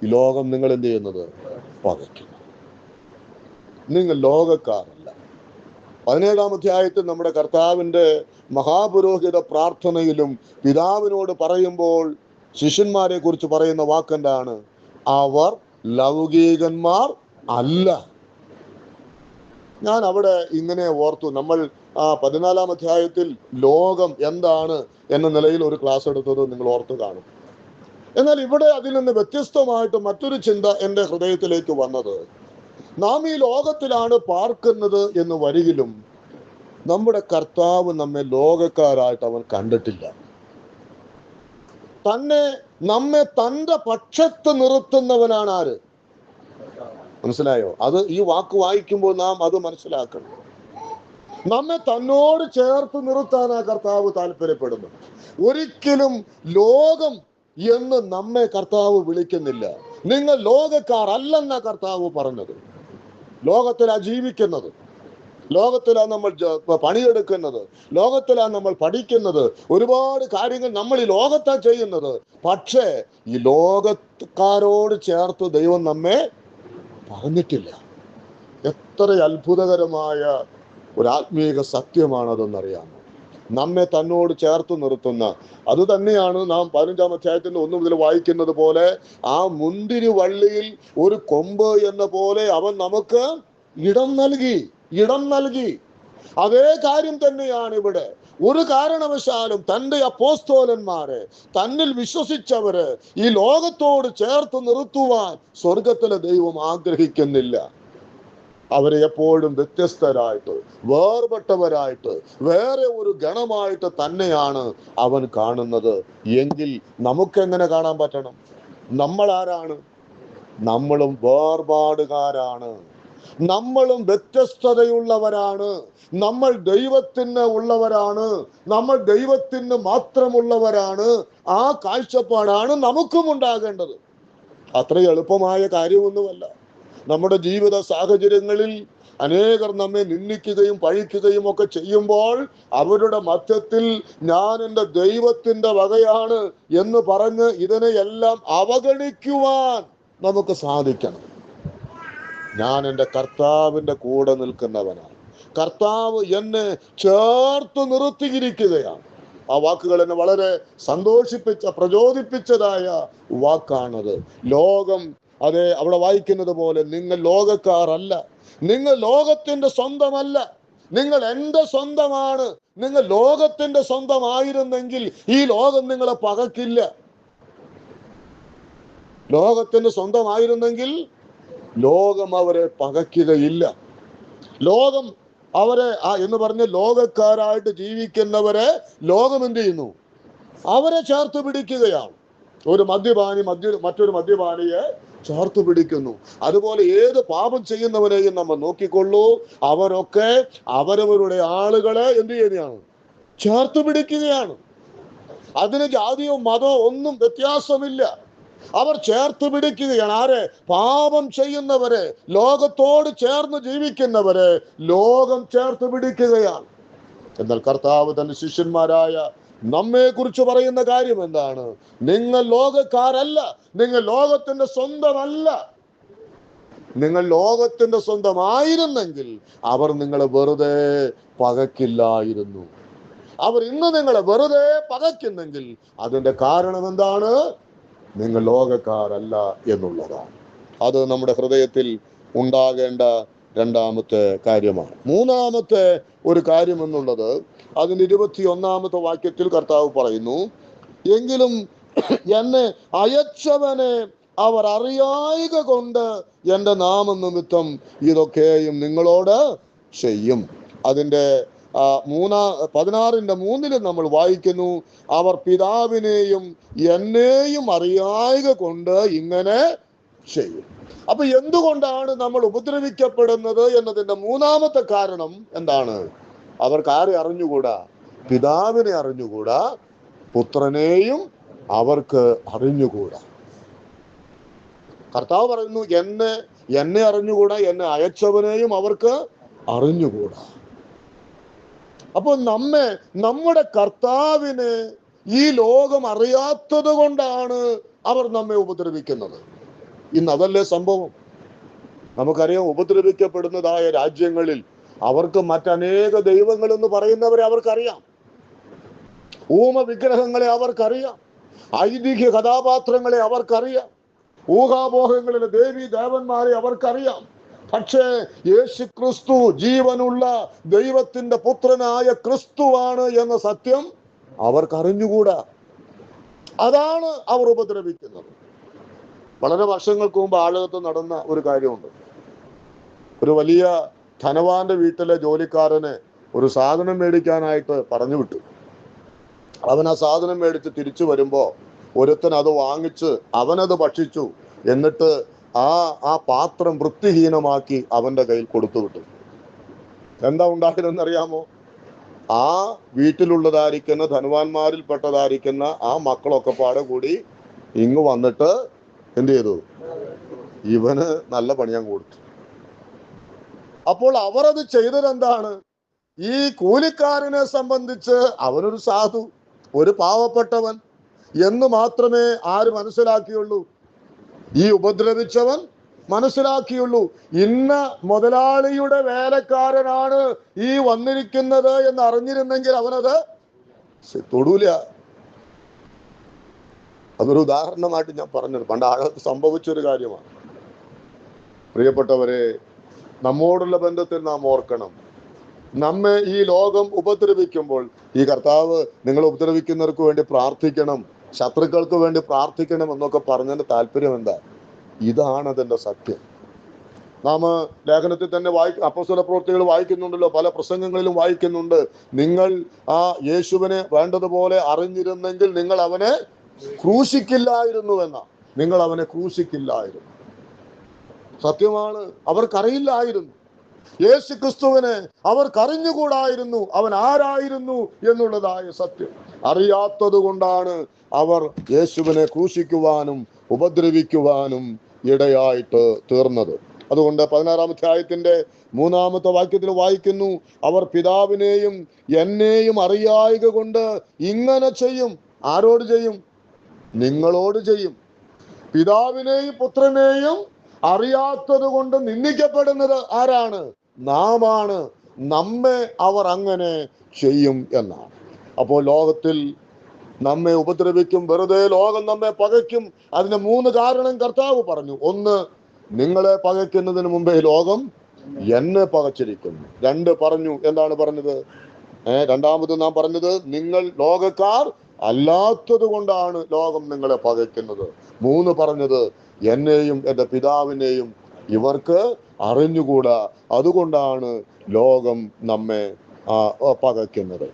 A: ഈ ലോകം നിങ്ങൾ എന്ത് ചെയ്യുന്നത്? പകയ്ക്കുന്നത്. നിങ്ങൾ ലോകക്കാരല്ല. 17-ാം അധ്യായത്തിൽ നമ്മുടെ കർത്താവിൻ്റെ മഹാപുരോഹിത പ്രാർത്ഥനയിലും പിതാവിനോട് പറയുമ്പോൾ ശിഷ്യന്മാരെ കുറിച്ച് പറയുന്ന വാക്കെന്താണ്? അവർ ലൗകികന്മാർ അല്ല. ഞാൻ അവിടെ ഇങ്ങനെ ഓർത്തു, നമ്മൾ 14-ാം അധ്യായത്തിൽ ലോകം എന്താണ് എന്ന നിലയിൽ ഒരു ക്ലാസ് എടുത്തത് നിങ്ങൾ ഓർത്തു കാണും. എന്നാൽ ഇവിടെ അതിൽ നിന്ന് വ്യത്യസ്തമായിട്ട് മറ്റൊരു ചിന്ത എൻ്റെ ഹൃദയത്തിലേക്ക് വന്നത്, നാം ഈ ലോകത്തിലാണ് പാർക്കുന്നത് എന്ന് വരികിലും നമ്മുടെ കർത്താവ് നമ്മെ ലോകക്കാരായിട്ട് അവൻ കണ്ടിട്ടില്ല. നമ്മെ തൻ്റെ പക്ഷത്ത് നിർത്തുന്നവനാണ് ആര്? മനസ്സിലായോ? അത് ഈ വാക്ക് വായിക്കുമ്പോൾ നാം അത് മനസ്സിലാക്കണം. നമ്മെ തന്നോട് ചേർത്ത് നിർത്താനാ കർത്താവ് താല്പര്യപ്പെടുന്നു. ഒരിക്കലും ലോകം എന്ന് നമ്മെ കർത്താവ് വിളിക്കുന്നില്ല. നിങ്ങൾ ലോകക്കാർ അല്ലെന്ന കർത്താവ് പറഞ്ഞത്. ലോകത്തിലാ ജീവിക്കുന്നത്, ലോകത്തിലാ നമ്മൾ പണിയെടുക്കുന്നത്, ലോകത്തിലാ നമ്മൾ പഠിക്കുന്നത്, ഒരുപാട് കാര്യങ്ങൾ നമ്മൾ ഈ ലോകത്താ ചെയ്യുന്നത്. പക്ഷേ ഈ ലോകക്കാരോട് ചേർത്ത് ദൈവം നമ്മെ പറഞ്ഞിട്ടില്ല. എത്ര അത്ഭുതകരമായ ഒരു ആത്മീക സത്യമാണതെന്നറിയാമോ? നമ്മെ തന്നോട് ചേർത്ത് നിർത്തുന്ന, അത് തന്നെയാണ് നാം 15-ാം അധ്യായത്തിന്റെ 1 മുതൽ വായിക്കുന്നത് പോലെ, ആ മുന്തിരി വള്ളിയിൽ ഒരു കൊമ്പ് എന്ന പോലെ അവൻ നമുക്ക് ഇടം നൽകി. അതേ കാര്യം തന്നെയാണ് ഇവിടെ. ഒരു കാരണവശാലും തൻ്റെ അപ്പോസ്തലന്മാരെ, തന്നിൽ വിശ്വസിച്ചവര് ഈ ലോകത്തോട് ചേർത്ത് നിർത്തുവാൻ സ്വർഗത്തിലെ ദൈവം ആഗ്രഹിക്കുന്നില്ല. അവരെ എപ്പോഴും വ്യത്യസ്തരായിട്ട്, വേർപെട്ടവരായിട്ട്, വേറെ ഒരു ഗണമായിട്ട് തന്നെയാണ് അവൻ കാണുന്നത്. എങ്കിൽ നമുക്കെങ്ങനെ കാണാൻ പറ്റണം? നമ്മൾ ആരാണ്? നമ്മളും വേർപാടുകാരാണ്, നമ്മളും വ്യത്യസ്തതയുള്ളവരാണ്, നമ്മൾ ദൈവത്തിന് ഉള്ളവരാണ്, നമ്മൾ ദൈവത്തിന് മാത്രമുള്ളവരാണ്. ആ കാഴ്ചപ്പാടാണ് നമുക്കും ഉണ്ടാകേണ്ടത്. അത്ര എളുപ്പമായ കാര്യമൊന്നുമല്ല. നമ്മുടെ ജീവിത സാഹചര്യങ്ങളിൽ അനേകർ നമ്മെ നിന്ദിക്കുകയും പഴിക്കുകയും ഒക്കെ ചെയ്യുമ്പോൾ അവരുടെ മധ്യത്തിൽ ഞാൻ എൻ്റെ ദൈവത്തിന്റെ വകയാണ് എന്ന് പറഞ്ഞ് ഇതിനെയെല്ലാം അവഗണിക്കുവാൻ നമുക്ക് സാധിക്കണം. ഞാൻ എൻ്റെ കർത്താവിന്റെ കൂടെ നിൽക്കുന്നവനാണ്. കർത്താവ് എന്നെ ചേർത്ത് നിർത്തിയിരിക്കുകയാണ്. ആ വാക്കുകൾ എന്നെ വളരെ പ്രചോദിപ്പിച്ചതായ വാക്കാണത്. ലോകം, അതെ, അവിടെ വായിക്കുന്നത് പോലെ നിങ്ങൾ ലോകക്കാരല്ല, നിങ്ങൾ ലോകത്തിന്റെ സ്വന്തമല്ല, നിങ്ങൾ എൻ്റെ സ്വന്തമാണ്. നിങ്ങൾ ലോകത്തിന്റെ സ്വന്തമായിരുന്നെങ്കിൽ ഈ ലോകം നിങ്ങളെ പകക്കില്ല. ലോകത്തിന്റെ സ്വന്തമായിരുന്നെങ്കിൽ ലോകം അവരെ പകയ്ക്കുകയില്ല. ലോകം അവരെ എന്ന് പറഞ്ഞ് ലോകക്കാരായിട്ട് ജീവിക്കുന്നവരെ ലോകം എന്ത് ചെയ്യുന്നു? അവരെ ചേർത്ത് പിടിക്കുകയാണ്. ഒരു മദ്യപാനി മറ്റൊരു മദ്യപാനിയെ ചേർത്ത് പിടിക്കുന്നു. അതുപോലെ ഏത് പാപം ചെയ്യുന്നവരെയും നമ്മൾ നോക്കിക്കൊള്ളൂ, അവരൊക്കെ അവരവരുടെ ആളുകളെ എന്ത് ചെയ്യുകയാണ്? ചേർത്ത് പിടിക്കുകയാണ്. അതിന് ജാതിയോ മതമോ ഒന്നും വ്യത്യാസമില്ല. അവർ ചേർത്ത് പിടിക്കുകയാണ്. ആരെ? പാപം ചെയ്യുന്നവരെ, ലോകത്തോട് ചേർന്ന് ജീവിക്കുന്നവരെ ലോകം ചേർത്ത് പിടിക്കുകയാണ്. എന്നാൽ കർത്താവ് തന്റെ ശിഷ്യന്മാരായ നമ്മെ കുറിച്ച് പറയുന്ന കാര്യം എന്താണ്? നിങ്ങൾ ലോകക്കാരല്ല, നിങ്ങൾ ലോകത്തിന്റെ സ്വന്തമല്ല. നിങ്ങൾ ലോകത്തിന്റെ സ്വന്തമായിരുന്നെങ്കിൽ അവർ നിങ്ങളെ വെറുതെ പകയ്ക്കില്ലായിരുന്നു. അവർ ഇന്ന് നിങ്ങളെ വെറുതെ പകയ്ക്കുന്നെങ്കിൽ അതിന്റെ കാരണം എന്താണ്? നിങ്ങൾ ലോകക്കാരല്ല എന്നുള്ളതാണ്. അത് നമ്മുടെ ഹൃദയത്തിൽ ഉണ്ടാകേണ്ട രണ്ടാമത്തെ കാര്യമാണ്. മൂന്നാമത്തെ ഒരു കാര്യം എന്നുള്ളത് അതിന് 21-ാമത്തെ വാക്യത്തിൽ കർത്താവ് പറയുന്നു, എങ്കിലും എന്നെ അയച്ചവനെ അവർ അറിയായിക കൊണ്ട് എൻ്റെ നാമനിമിത്തം ഇതൊക്കെയും നിങ്ങളോട് ചെയ്യും. അതിൻ്റെ 16:3 നമ്മൾ വായിക്കുന്നു, അവർ പിതാവിനെയും എന്നെയും അറിയായിക കൊണ്ട് ഇങ്ങനെ ചെയ്യും. അപ്പൊ എന്തുകൊണ്ടാണ് നമ്മൾ ഉപദ്രവിക്കപ്പെടുന്നത് എന്നതിന്റെ മൂന്നാമത്തെ കാരണം എന്താണ്? അവർക്ക് ആരെ അറിഞ്ഞുകൂടാ? പിതാവിനെ അറിഞ്ഞുകൂടാ, പുത്രനെയും അവർക്ക് അറിഞ്ഞുകൂടാ. കർത്താവ് പറയുന്നു, എന്നെ അറിഞ്ഞുകൂടാ, എന്നെ അയച്ചവനെയും അവർക്ക് അറിഞ്ഞുകൂടാ. അപ്പോൾ നമ്മുടെ കർത്താവിനെ ഈ ലോകം അറിയാത്തത് കൊണ്ടാണ് അവർ നമ്മെ ഉപദ്രവിക്കുന്നത്. ഇന്ന് അതല്ലേ സംഭവം? നമുക്കറിയാം, ഉപദ്രവിക്കപ്പെടുന്നതായ രാജ്യങ്ങളിൽ അവർക്ക് മറ്റനേക ദൈവങ്ങളെന്ന് പറയുന്നവരെ അവർക്കറിയാം, ഊമ വിഗ്രഹങ്ങളെ അവർക്കറിയാം, ഐതിഹ്യ കഥാപാത്രങ്ങളെ അവർക്കറിയാം, ഊഹാപോഹങ്ങളിലെ ദേവി ദേവന്മാരെ അവർക്കറിയാം. പക്ഷേ യേശു ക്രിസ്തു ജീവനുള്ള ദൈവത്തിന്റെ പുത്രനായ ക്രിസ്തുവാണ് എന്ന സത്യം അവർക്കറിഞ്ഞുകൂടാ. അതാണ് അവർ ഉപദ്രവിക്കുന്നത്. വളരെ വർഷങ്ങൾക്ക് മുമ്പ് ആളുകത്ത് നടന്ന ഒരു കാര്യമുണ്ട്. ഒരു വലിയ ധനവാന്റെ വീട്ടിലെ ജോലിക്കാരനെ ഒരു സാധനം മേടിക്കാനായിട്ട് പറഞ്ഞു വിട്ടു. അവൻ ആ സാധനം മേടിച്ച് തിരിച്ചു വരുമ്പോ ഒരുത്തൻ അത് വാങ്ങിച്ച് അവനത് ഭക്ഷിച്ചു. എന്നിട്ട് ആ പാത്രം വൃത്തിഹീനമാക്കി അവന്റെ കയ്യിൽ കൊടുത്തു വിട്ടു. എന്താ ഉണ്ടായതെന്നറിയാമോ? ആ വീട്ടിലുള്ളതായിരിക്കുന്ന ധനവാന്മാരിൽ പെട്ടതായിരിക്കുന്ന ആ മക്കളൊക്കെ പാടെ കൂടി ഇങ്ങ് വന്നിട്ട് എന്ത് ചെയ്തു? ഇവന് നല്ല പണിയാൻ കൊടുത്തു. അപ്പോൾ അവർ അത് ചെയ്തതെന്താണ്? ഈ കൂലിക്കാരനെ സംബന്ധിച്ച് അവനൊരു സാധു, ഒരു പാവപ്പെട്ടവൻ എന്ന് മാത്രമേ ആര് മനസ്സിലാക്കിയുള്ളൂ? ഈ ഉപദ്രവിച്ചവൻ മനസ്സിലാക്കിയുള്ളൂ. ഇന്ന മുതലാളിയുടെ വേലക്കാരനാണ് ഈ വന്നിരിക്കുന്നത് എന്ന് അറിഞ്ഞിരുന്നെങ്കിൽ അവനത് തൊടൂല. അതൊരു ഉദാഹരണമായിട്ട് ഞാൻ പറഞ്ഞത് പണ്ട് ആഴത്ത് സംഭവിച്ചൊരു കാര്യമാണ്. പ്രിയപ്പെട്ടവരെ, നമ്മോടുള്ള ബന്ധത്തിൽ നാം ഓർക്കണം, നമ്മെ ഈ ലോകം ഉപദ്രവിക്കുമ്പോൾ ഈ കർത്താവ് നിങ്ങൾ ഉപദ്രവിക്കുന്നവർക്ക് വേണ്ടി പ്രാർത്ഥിക്കണം, ശത്രുക്കൾക്ക് വേണ്ടി പ്രാർത്ഥിക്കണം എന്നൊക്കെ പറഞ്ഞതിന്റെ താല്പര്യം എന്താ? ഇതാണ് അതിന്റെ സത്യം. നാം ലേഖനത്തിൽ തന്നെ അപ്പോസ്തല പ്രവൃത്തികൾ വായിക്കുന്നുണ്ടല്ലോ, പല പ്രസംഗങ്ങളിലും വായിക്കുന്നുണ്ട്, നിങ്ങൾ ആ യേശുവിനെ വേണ്ടതുപോലെ അറിഞ്ഞിരുന്നെങ്കിൽ നിങ്ങൾ അവനെ ക്രൂശിക്കില്ലായിരുന്നു എന്ന. നിങ്ങൾ അവനെ ക്രൂശിക്കില്ലായിരുന്നു. സത്യമാണ്, അവർക്കറിയില്ലായിരുന്നു. യേശു ക്രിസ്തുവിനെ അവർക്കറിഞ്ഞുകൂടായിരുന്നു അവൻ ആരായിരുന്നു എന്നുള്ളതായ സത്യം. അറിയാത്തത് കൊണ്ടാണ് അവർ യേശുവിനെ ക്രൂശിക്കുവാനും ഉപദ്രവിക്കുവാനും ഇടയായിട്ട് തീർന്നത്. അതുകൊണ്ട് 16-ാം അധ്യായത്തിന്റെ 3-ാമത്തെ വാക്യത്തിൽ വായിക്കുന്നു, അവർ പിതാവിനെയും എന്നെയും അറിയായിക കൊണ്ട് ഇങ്ങനെ ചെയ്യും. ആരോട് ചെയ്യും? നിങ്ങളോട് ചെയ്യും. പിതാവിനെയും പുത്രനെയും അറിയാത്തത് കൊണ്ട് നിന്ദിക്കപ്പെടുന്നത് ആരാണ്? നാം ആണ്. നമ്മെ അവർ അങ്ങനെ ചെയ്യും എന്നാണ്. അപ്പോൾ ലോകത്തിൽ നമ്മെ ഉപദ്രവിക്കും, വെറുതെ ലോകം നമ്മെ പകയ്ക്കും. അതിന് 3 കാരണം കർത്താവ് പറഞ്ഞു. 1, നിങ്ങളെ പകയ്ക്കുന്നതിന് മുമ്പേ ലോകം എന്നെ പകച്ചിരിക്കുന്നു. 2 പറഞ്ഞു, എന്താണ് പറഞ്ഞത്? രണ്ടാമത് നാം പറഞ്ഞത്, നിങ്ങൾ ലോകക്കാർ അല്ലാത്തത് കൊണ്ടാണ് ലോകം നിങ്ങളെ പകയ്ക്കുന്നത്. 3 പറഞ്ഞത്, എന്നെയും എൻ്റെ പിതാവിനെയും ഇവർക്ക് അറിഞ്ഞുകൂടാ, അതുകൊണ്ടാണ് ലോകം നമ്മെ പകയ്ക്കുന്നത്.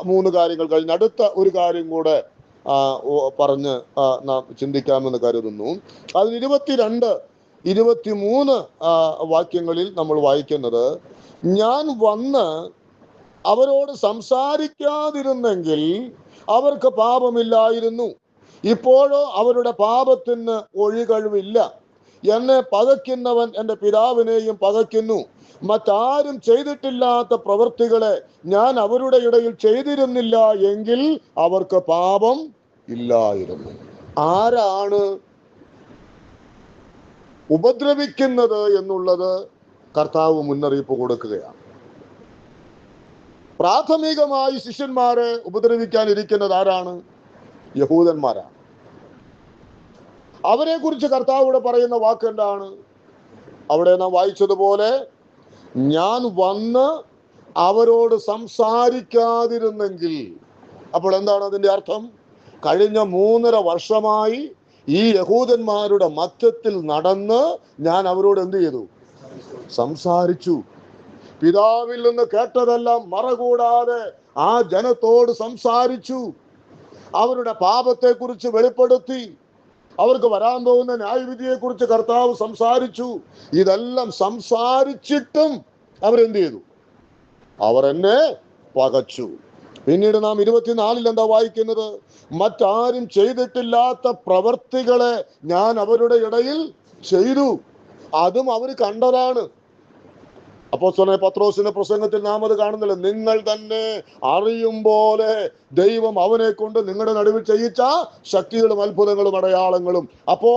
A: 3 കാര്യങ്ങൾ കഴിഞ്ഞ് അടുത്ത ഒരു കാര്യം കൂടെ പറഞ്ഞ് നാം ചിന്തിക്കാമെന്ന് കരുതുന്നു. അതിൽ 22, 23 വാക്യങ്ങളിൽ നമ്മൾ വായിക്കുന്നത്, ഞാൻ വന്ന് അവരോട് സംസാരിക്കാതിരുന്നെങ്കിൽ അവർക്ക് പാപമില്ലായിരുന്നു. ഇപ്പോഴോ അവരുടെ പാപത്തിന് ഒഴികഴിവില്ല. എന്നെ പകയ്ക്കുന്നവൻ എൻ്റെ പിതാവിനെയും പകയ്ക്കുന്നു. മറ്റാരും ചെയ്തിട്ടില്ലാത്ത പ്രവൃത്തികളെ ഞാൻ അവരുടെ ഇടയിൽ ചെയ്തിരുന്നില്ല എങ്കിൽ അവർക്ക് പാപം ഇല്ലായിരുന്നു. ആരാണ് ഉപദ്രവിക്കുന്നത് എന്നുള്ളത് കർത്താവ് മുന്നറിയിപ്പ് കൊടുക്കുകയാണ്. പ്രാഥമികമായി ശിഷ്യന്മാരെ ഉപദ്രവിക്കാനിരിക്കുന്നത് ആരാണ്? യഹൂദന്മാരാണ്. അവരെ കുറിച്ച് കർത്താവ് ഇവിടെ പറയുന്ന വാക്ക് എന്താണ്? അവിടെ നാം വായിച്ചതുപോലെ, ഞാൻ വന്ന് അവരോട് സംസാരിക്കാതിരുന്നെങ്കിൽ. അപ്പോൾ എന്താണ് അതിന്റെ അർത്ഥം? കഴിഞ്ഞ 3.5 വർഷമായി ഈ യഹൂദന്മാരുടെ മധ്യത്തിൽ നടന്ന് ഞാൻ അവരോട് എന്ത് ചെയ്തു? സംസാരിച്ചു. പിതാവിൽ നിന്ന് കേട്ടതെല്ലാം മറകൂടാതെ ആ ജനത്തോട് സംസാരിച്ചു. അവരുടെ പാപത്തെക്കുറിച്ച് വെളിപ്പെടുത്തി. അവർക്ക് വരാൻ പോകുന്ന ന്യായവിധിയെ കുറിച്ച് കർത്താവ് സംസാരിച്ചു. ഇതെല്ലാം സംസാരിച്ചിട്ടും അവരെന്ത് ചെയ്തു? അവർ എന്നെ പകച്ചു. പിന്നീട് നാം 24-ൽ എന്താ വായിക്കുന്നത്? മറ്റാരും ചെയ്തിട്ടില്ലാത്ത പ്രവർത്തികളെ ഞാൻ അവരുടെ ഇടയിൽ ചെയ്തു. അതും അവർ കണ്ടതാണ്. അപ്പോസ്തലനായ പത്രോസിന്റെ പ്രസംഗത്തിൽ നാം അത് കാണുന്നില്ല. നിങ്ങൾ തന്നെ അറിയും പോലെ ദൈവം അവനെ കൊണ്ട് നിങ്ങളുടെ നടുവിൽ ചെയ്യിച്ച ശക്തികളും അത്ഭുതങ്ങളും അടയാളങ്ങളും. അപ്പോ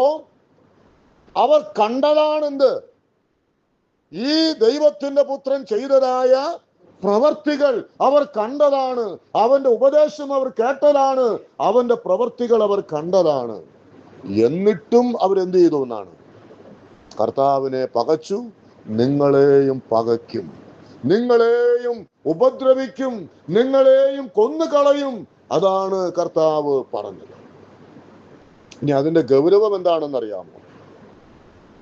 A: അവർ കണ്ടതാണെന്ത്? ഈ ദൈവത്തിന്റെ പുത്രൻ ചെയ്തതായ പ്രവർത്തികൾ അവർ കണ്ടതാണ്. അവന്റെ ഉപദേശം അവർ കേട്ടതാണ്. അവന്റെ പ്രവർത്തികൾ അവർ കണ്ടതാണ്. എന്നിട്ടും അവരെന്ത് ചെയ്തു എന്നാണ്? കർത്താവിനെ പകച്ചു. നിങ്ങളെയും പകയ്ക്കും, നിങ്ങളെയും ഉപദ്രവിക്കും, നിങ്ങളെയും കൊന്നുകളയും. അതാണ് കർത്താവ് പറഞ്ഞത്. ഇനി അതിന്റെ ഗൗരവം എന്താണെന്നറിയാമോ?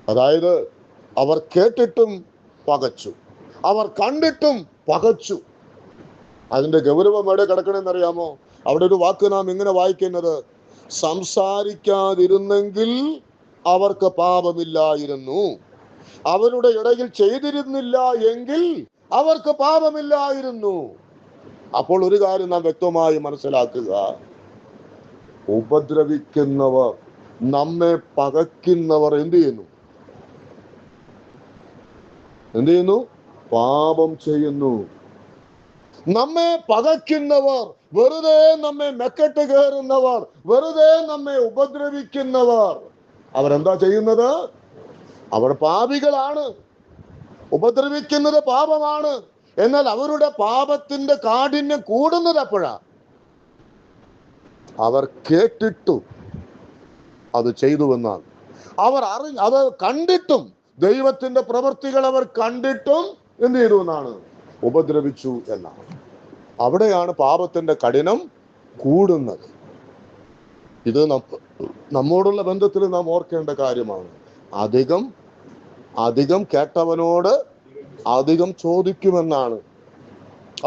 A: അതായത് അവർ കേട്ടിട്ടും പകച്ചു, അവർ കണ്ടിട്ടും പകച്ചു. അതിന്റെ ഗൗരവം എവിടെ കിടക്കണമെന്നറിയാമോ? അവിടെ ഒരു വാക്ക് നാം ഇങ്ങനെ വായിക്കുന്നത്, സംസാരിക്കാതിരുന്നെങ്കിൽ അവർക്ക് പാപമില്ലായിരുന്നു. അവരുടെ ഇടയിൽ ചെയ്തിരുന്നില്ല എങ്കിൽ അവർക്ക് പാപമില്ലായിരുന്നു. അപ്പോൾ ഒരു കാര്യം നാം വ്യക്തമായി മനസ്സിലാക്കുക, ഉപദ്രവിക്കുന്നവർ, നമ്മെ പകയ്ക്കുന്നവർ എന്ത് ചെയ്യുന്നു? എന്ത് ചെയ്യുന്നു? പാപം ചെയ്യുന്നു. നമ്മെ പകയ്ക്കുന്നവർ, വെറുതെ നമ്മെ മെക്കെട്ട് കയറുന്നവർ, വെറുതെ നമ്മെ ഉപദ്രവിക്കുന്നവർ, അവരെന്താ ചെയ്യുന്നത്? അവർ പാപികളാണ്. ഉപദ്രവിക്കുന്നത് പാപമാണ്. എന്നാൽ അവരുടെ പാപത്തിന്റെ കാഠിന്യം കൂടുന്നത് എപ്പോഴാ? അവർ കേട്ടിട്ടു അത് ചെയ്തുവെന്നാണ്. അവർ അത് കണ്ടിട്ടും, ദൈവത്തിന്റെ പ്രവൃത്തികൾ അവർ കണ്ടിട്ടും എന്ത് ചെയ്തു എന്നാണ്? ഉപദ്രവിച്ചു എന്നാണ്. അവിടെയാണ് പാപത്തിന്റെ കഠിനം കൂടുന്നത്. ഇത് നമ്മോടുള്ള ബന്ധത്തിൽ നാം ഓർക്കേണ്ട കാര്യമാണ്. അധികം കേട്ടവനോട് അധികം ചോദിക്കുമെന്നാണ്.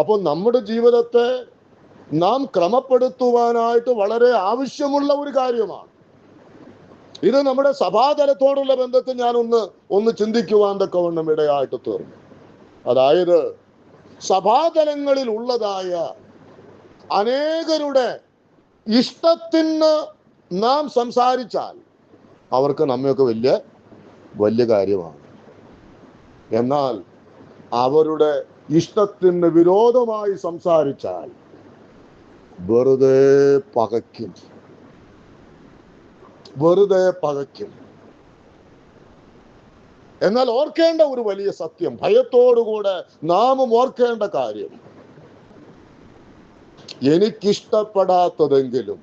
A: അപ്പോൾ നമ്മുടെ ജീവിതത്തെ നാം ക്രമപ്പെടുത്തുവാനായിട്ട് വളരെ ആവശ്യമുള്ള ഒരു കാര്യമാണ്. ഇത് നമ്മുടെ സഭാതലത്തോടുള്ള ബന്ധത്തിൽ ഞാൻ ഒന്ന് ചിന്തിക്കുവാൻ തക്കവണ്ണം ഇടയായിട്ട് തീർന്നു. അതായത് സഭാതലങ്ങളിൽ ഉള്ളതായ അനേകരുടെ ഇഷ്ടത്തിന് നാം സംസാരിച്ചാൽ അവർക്ക് നമ്മയൊക്കെ വലിയ കാര്യമാണ്. എന്നാൽ അവരുടെ ഇഷ്ടത്തിന് വിരോധമായി സംസാരിച്ചാൽ വെറുതെ പകയ്ക്കും, വെറുതെ പകയ്ക്കും. എന്നാൽ ഓർക്കേണ്ട ഒരു വലിയ സത്യം, ഭയത്തോടുകൂടെ നാമും ഓർക്കേണ്ട കാര്യം, എനിക്കിഷ്ടപ്പെടാത്തതെങ്കിലും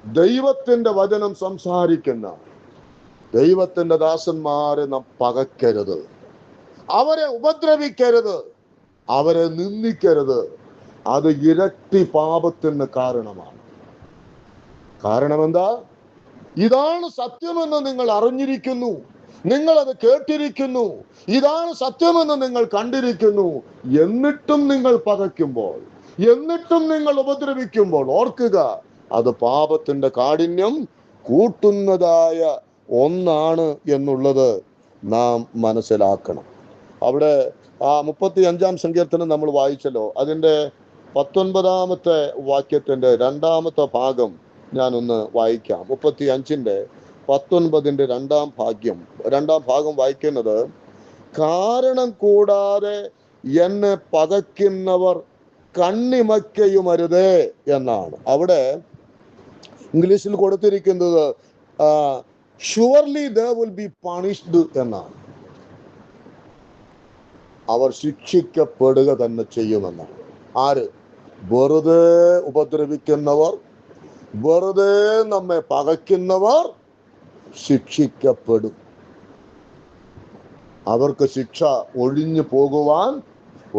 A: ദൈവത്തിന്റെ വചനം സംസാരിക്കുന്ന ദൈവത്തിന്റെ ദാസന്മാരെ നാം പകയ്ക്കരുത്, അവരെ ഉപദ്രവിക്കരുത്, അവരെ നിന്ദിക്കരുത്. അത് ഇരട്ടി പാപത്തിന് കാരണമാണ്. കാരണം എന്താ? ഇതാണ് സത്യമെന്ന് നിങ്ങൾ അറിഞ്ഞിരിക്കുന്നു, നിങ്ങൾ അത് കേട്ടിരിക്കുന്നു, ഇതാണ് സത്യമെന്ന് നിങ്ങൾ കണ്ടിരിക്കുന്നു, എന്നിട്ടും നിങ്ങൾ പകയ്ക്കുമ്പോൾ, എന്നിട്ടും നിങ്ങൾ ഉപദ്രവിക്കുമ്പോൾ ഓർക്കുക, അത് പാപത്തിന്റെ കാഠിന്യം കൂട്ടുന്നതായ ഒന്നാണ് എന്നുള്ളത് നാം മനസ്സിലാക്കണം. അവിടെ ആ 35-ാം സങ്കീർത്തനം നമ്മൾ വായിച്ചല്ലോ, അതിൻ്റെ 19-ാമത്തെ വാക്യത്തിന്റെ 2-ാമത്തെ ഭാഗം ഞാനൊന്ന് വായിക്കാം. 35-ന്റെ 19-ന്റെ 2-ാം ഭാഗം വായിക്കുന്നത്, കാരണം കൂടാതെ എന്നെ പകയ്ക്കുന്നവർ കണ്ണിമയ്ക്കയുമരുതേ എന്നാണ്. അവിടെ ഇംഗ്ലീഷിൽ കൊടുത്തിരിക്കുന്നത് surely they will be punished എന്നാണ്. അവർ ശിക്ഷിക്കപ്പെടുക തന്നെ ചെയ്യുമെന്നാണ്. ആര്? വെറുതെ ഉപദ്രവിക്കുന്നവർ, വെറുതെ നമ്മെ പകയ്ക്കുന്നവർ ശിക്ഷിക്കപ്പെടും. അവർക്ക് ശിക്ഷ ഒഴിഞ്ഞു പോകുവാൻ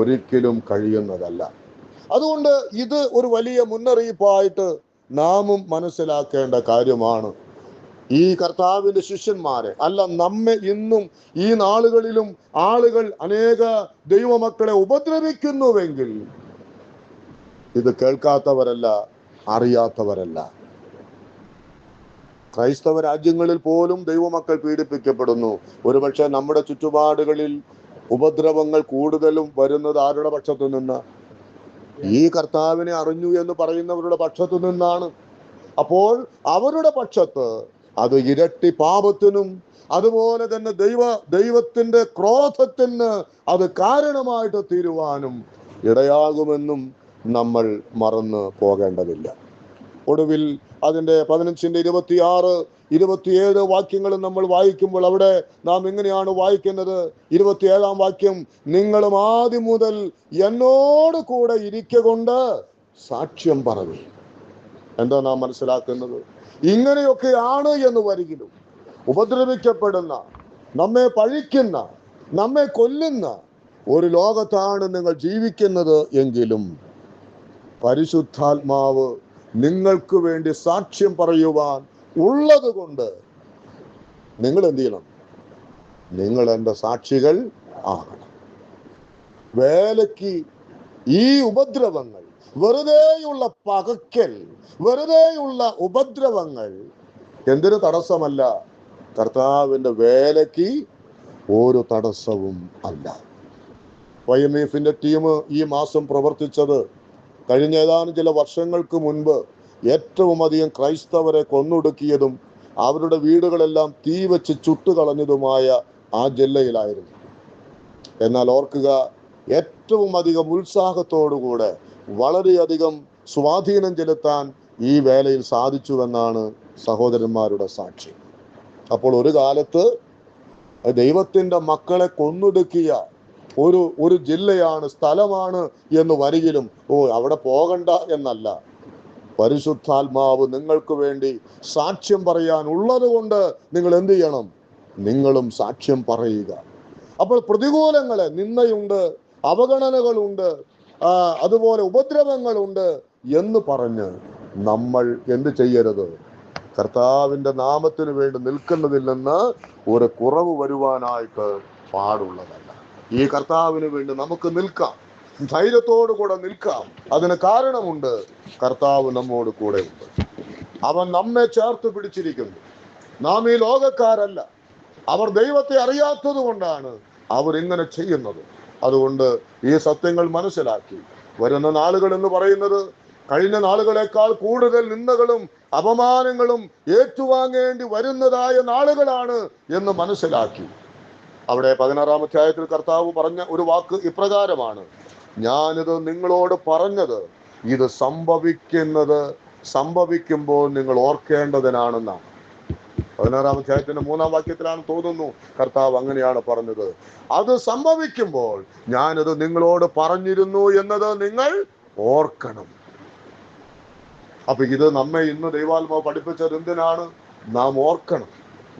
A: ഒരിക്കലും കഴിയുന്നതല്ല. അതുകൊണ്ട് ഇത് ഒരു വലിയ മുന്നറിയിപ്പായിട്ട് നാമും മനസ്സിലാക്കേണ്ട കാര്യമാണ്. ഈ കർത്താവിന്റെ ശിഷ്യന്മാരെ അല്ല, നമ്മെ ഇന്നും ഈ നാളുകളിലും ആളുകൾ അനേക ദൈവമക്കളെ ഉപദ്രവിക്കുന്നുവെങ്കിൽ ഇത് കേൾക്കാത്തവരല്ല, അറിയാത്തവരല്ല. ക്രൈസ്തവ രാജ്യങ്ങളിൽ പോലും ദൈവമക്കൾ പീഡിപ്പിക്കപ്പെടുന്നു. ഒരുപക്ഷെ നമ്മുടെ ചുറ്റുപാടുകളിൽ ഉപദ്രവങ്ങൾ കൂടുതലും വരുന്നത് ആരുടെ പക്ഷത്തു നിന്ന്? ഈ കർത്താവിനെ അറിഞ്ഞു എന്ന് പറയുന്നവരുടെ പക്ഷത്തു നിന്നാണ്. അപ്പോൾ അവരുടെ പക്ഷത്ത് അത് ഇരട്ടി പാപത്തിനും അതുപോലെ തന്നെ ദൈവത്തിന്റെ ക്രോധത്തിന് അത് കാരണമായിട്ട് തീരുവാനും ഇടയാകുമെന്നും നമ്മൾ മറന്നു പോകേണ്ടതില്ല. ഒടുവിൽ അതിൻ്റെ 15-ന്റെ 26, 27 വാക്യങ്ങളും നമ്മൾ വായിക്കുമ്പോൾ അവിടെ നാം എങ്ങനെയാണ് വായിക്കുന്നത്? 27-ാം വാക്യം, നിങ്ങളും ആദ്യം മുതൽ എന്നോട് കൂടെ ഇരിക്കൊണ്ട് സാക്ഷ്യം പറയും. എന്താ നാം മനസ്സിലാക്കുന്നത്? ഇങ്ങനെയൊക്കെയാണ് എന്ന് വരികിലും ഉപദ്രവിക്കപ്പെടുന്ന, നമ്മെ പഴിക്കുന്ന, നമ്മെ കൊല്ലുന്ന ഒരു ലോകത്താണ് നിങ്ങൾ ജീവിക്കുന്നത് എങ്കിലും പരിശുദ്ധാത്മാവ് നിങ്ങൾക്ക് വേണ്ടി സാക്ഷ്യം പറയുവാൻ ഉള്ളത് കൊണ്ട് നിങ്ങൾ എന്ത് ചെയ്യണം? നിങ്ങൾ എൻ്റെ സാക്ഷികൾ ആകണം. വേലയ്ക്ക് ഈ ഉപദ്രവങ്ങൾ, വെറുതെയുള്ള പകയ്ക്കൽ, വെറുതെയുള്ള ഉപദ്രവങ്ങൾ എന്തിനു തടസ്സമല്ല? കർത്താവിൻ്റെ വേലയ്ക്ക് ഒരു തടസ്സവും അല്ല. YMF-ന്റെ ടീം ഈ മാസം പ്രവർത്തിച്ചത് കഴിഞ്ഞ ഏതാനും ചില വർഷങ്ങൾക്ക് മുൻപ് ഏറ്റവും അധികം ക്രൈസ്തവരെ കൊന്നൊടുക്കിയതും അവരുടെ വീടുകളെല്ലാം തീ വെച്ച് ചുട്ടുകളഞ്ഞതുമായ ആ ജില്ലയിലായിരുന്നു. എന്നാൽ ഓർക്കുക, ഏറ്റവും അധികം ഉത്സാഹത്തോടുകൂടെ വളരെയധികം സ്വാധീനം ചെലുത്താൻ ഈ വേലയിൽ സാധിച്ചുവെന്നാണ് സഹോദരന്മാരുടെ സാക്ഷി. അപ്പോൾ ഒരു കാലത്ത് ദൈവത്തിന്റെ മക്കളെ കൊന്നൊടുക്കിയ ഒരു ജില്ലയാണ്, സ്ഥലമാണ് എന്ന് വരികിലും അവിടെ പോകണ്ട എന്നല്ല. പരിശുദ്ധാത്മാവ് നിങ്ങൾക്ക് വേണ്ടി സാക്ഷ്യം പറയാൻ ഉള്ളത് കൊണ്ട് നിങ്ങൾ എന്ത് ചെയ്യണം? നിങ്ങളും സാക്ഷ്യം പറയുക. അപ്പോൾ പ്രതികൂലങ്ങളെ, നിന്ദയുണ്ട്, അവഗണനകളുണ്ട്, അതുപോലെ ഉപദ്രവങ്ങളുണ്ട് എന്ന് പറഞ്ഞ് നമ്മൾ എന്ത് ചെയ്യരുത്? കർത്താവിന്റെ നാമത്തിന് വേണ്ടി നിൽക്കുന്നതിൽ നിന്ന് ഒരു കുറവ് വരുവാനായിട്ട് പാടുള്ളതല്ല. ഈ കർത്താവിന് വേണ്ടി നമുക്ക് നിൽക്കാം, ധൈര്യത്തോടു കൂടെ നിൽക്കാം. അതിന് കാരണമുണ്ട്, കർത്താവ് നമ്മോട് കൂടെ ഉണ്ട്. അവൻ നമ്മെ ചേർത്ത് പിടിച്ചിരിക്കുന്നു. നാം ഈ ലോകക്കാരല്ല. അവർ ദൈവത്തെ അറിയാത്തത് കൊണ്ടാണ് അവർ ഇങ്ങനെ ചെയ്യുന്നത്. അതുകൊണ്ട് ഈ സത്യങ്ങൾ മനസ്സിലാക്കി വരുന്ന നാളുകൾ എന്ന് പറയുന്നത് കഴിഞ്ഞ നാളുകളെക്കാൾ കൂടുതൽ നിന്ദകളും അപമാനങ്ങളും ഏറ്റുവാങ്ങേണ്ടി വരുന്നതായ നാളുകളാണ് എന്ന് മനസ്സിലാക്കി അവിടെ 16-ാം അധ്യായത്തിൽ കർത്താവ് പറഞ്ഞ ഒരു വാക്ക് ഇപ്രകാരമാണ്: ഞാനിത് നിങ്ങളോട് പറഞ്ഞത് ഇത് സംഭവിക്കുമ്പോൾ നിങ്ങൾ ഓർക്കേണ്ടതിനാണെന്നാണ്. 16-ാം അധ്യായത്തിന്റെ 3-ാം വാക്യത്തിലാണ് തോന്നുന്നു കർത്താവ് അങ്ങനെയാണ് പറഞ്ഞത്. അത് സംഭവിക്കുമ്പോൾ ഞാനത് നിങ്ങളോട് പറഞ്ഞിരുന്നു എന്നത് നിങ്ങൾ ഓർക്കണം. അപ്പൊ ഇത് നമ്മെ ഇന്ന് ദൈവാത്മാവ് പഠിപ്പിച്ചത് എന്തിനാണ്? നാം ഓർക്കണം.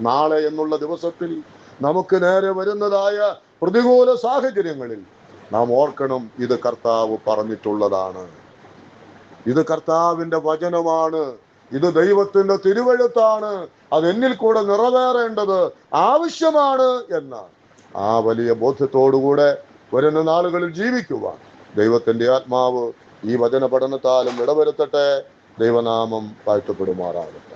A: നാളെ എന്നുള്ള ദിവസത്തിൽ നമുക്ക് നേരെ വരുന്നതായ പ്രതികൂല സാഹചര്യങ്ങളിൽ നാം ഓർക്കണം, ഇത് കർത്താവ് പറഞ്ഞിട്ടുള്ളതാണ്, ഇത് കർത്താവിന്റെ വചനമാണ്, ഇത് ദൈവത്തിന്റെ തിരുവെഴുത്താണ്, അത് എന്നിൽ കൂടെ നിറവേറേണ്ടത് ആവശ്യമാണ് എന്ന ആ വലിയ ബോധ്യത്തോടുകൂടെ വരുന്ന നാളുകളിൽ ജീവിക്കുവാൻ ദൈവത്തിന്റെ ആത്മാവ് ഈ വചന പഠനത്താലും ഇടവരുത്തട്ടെ. ദൈവനാമം വാഴ്ത്തപ്പെടുമാറാകട്ടെ.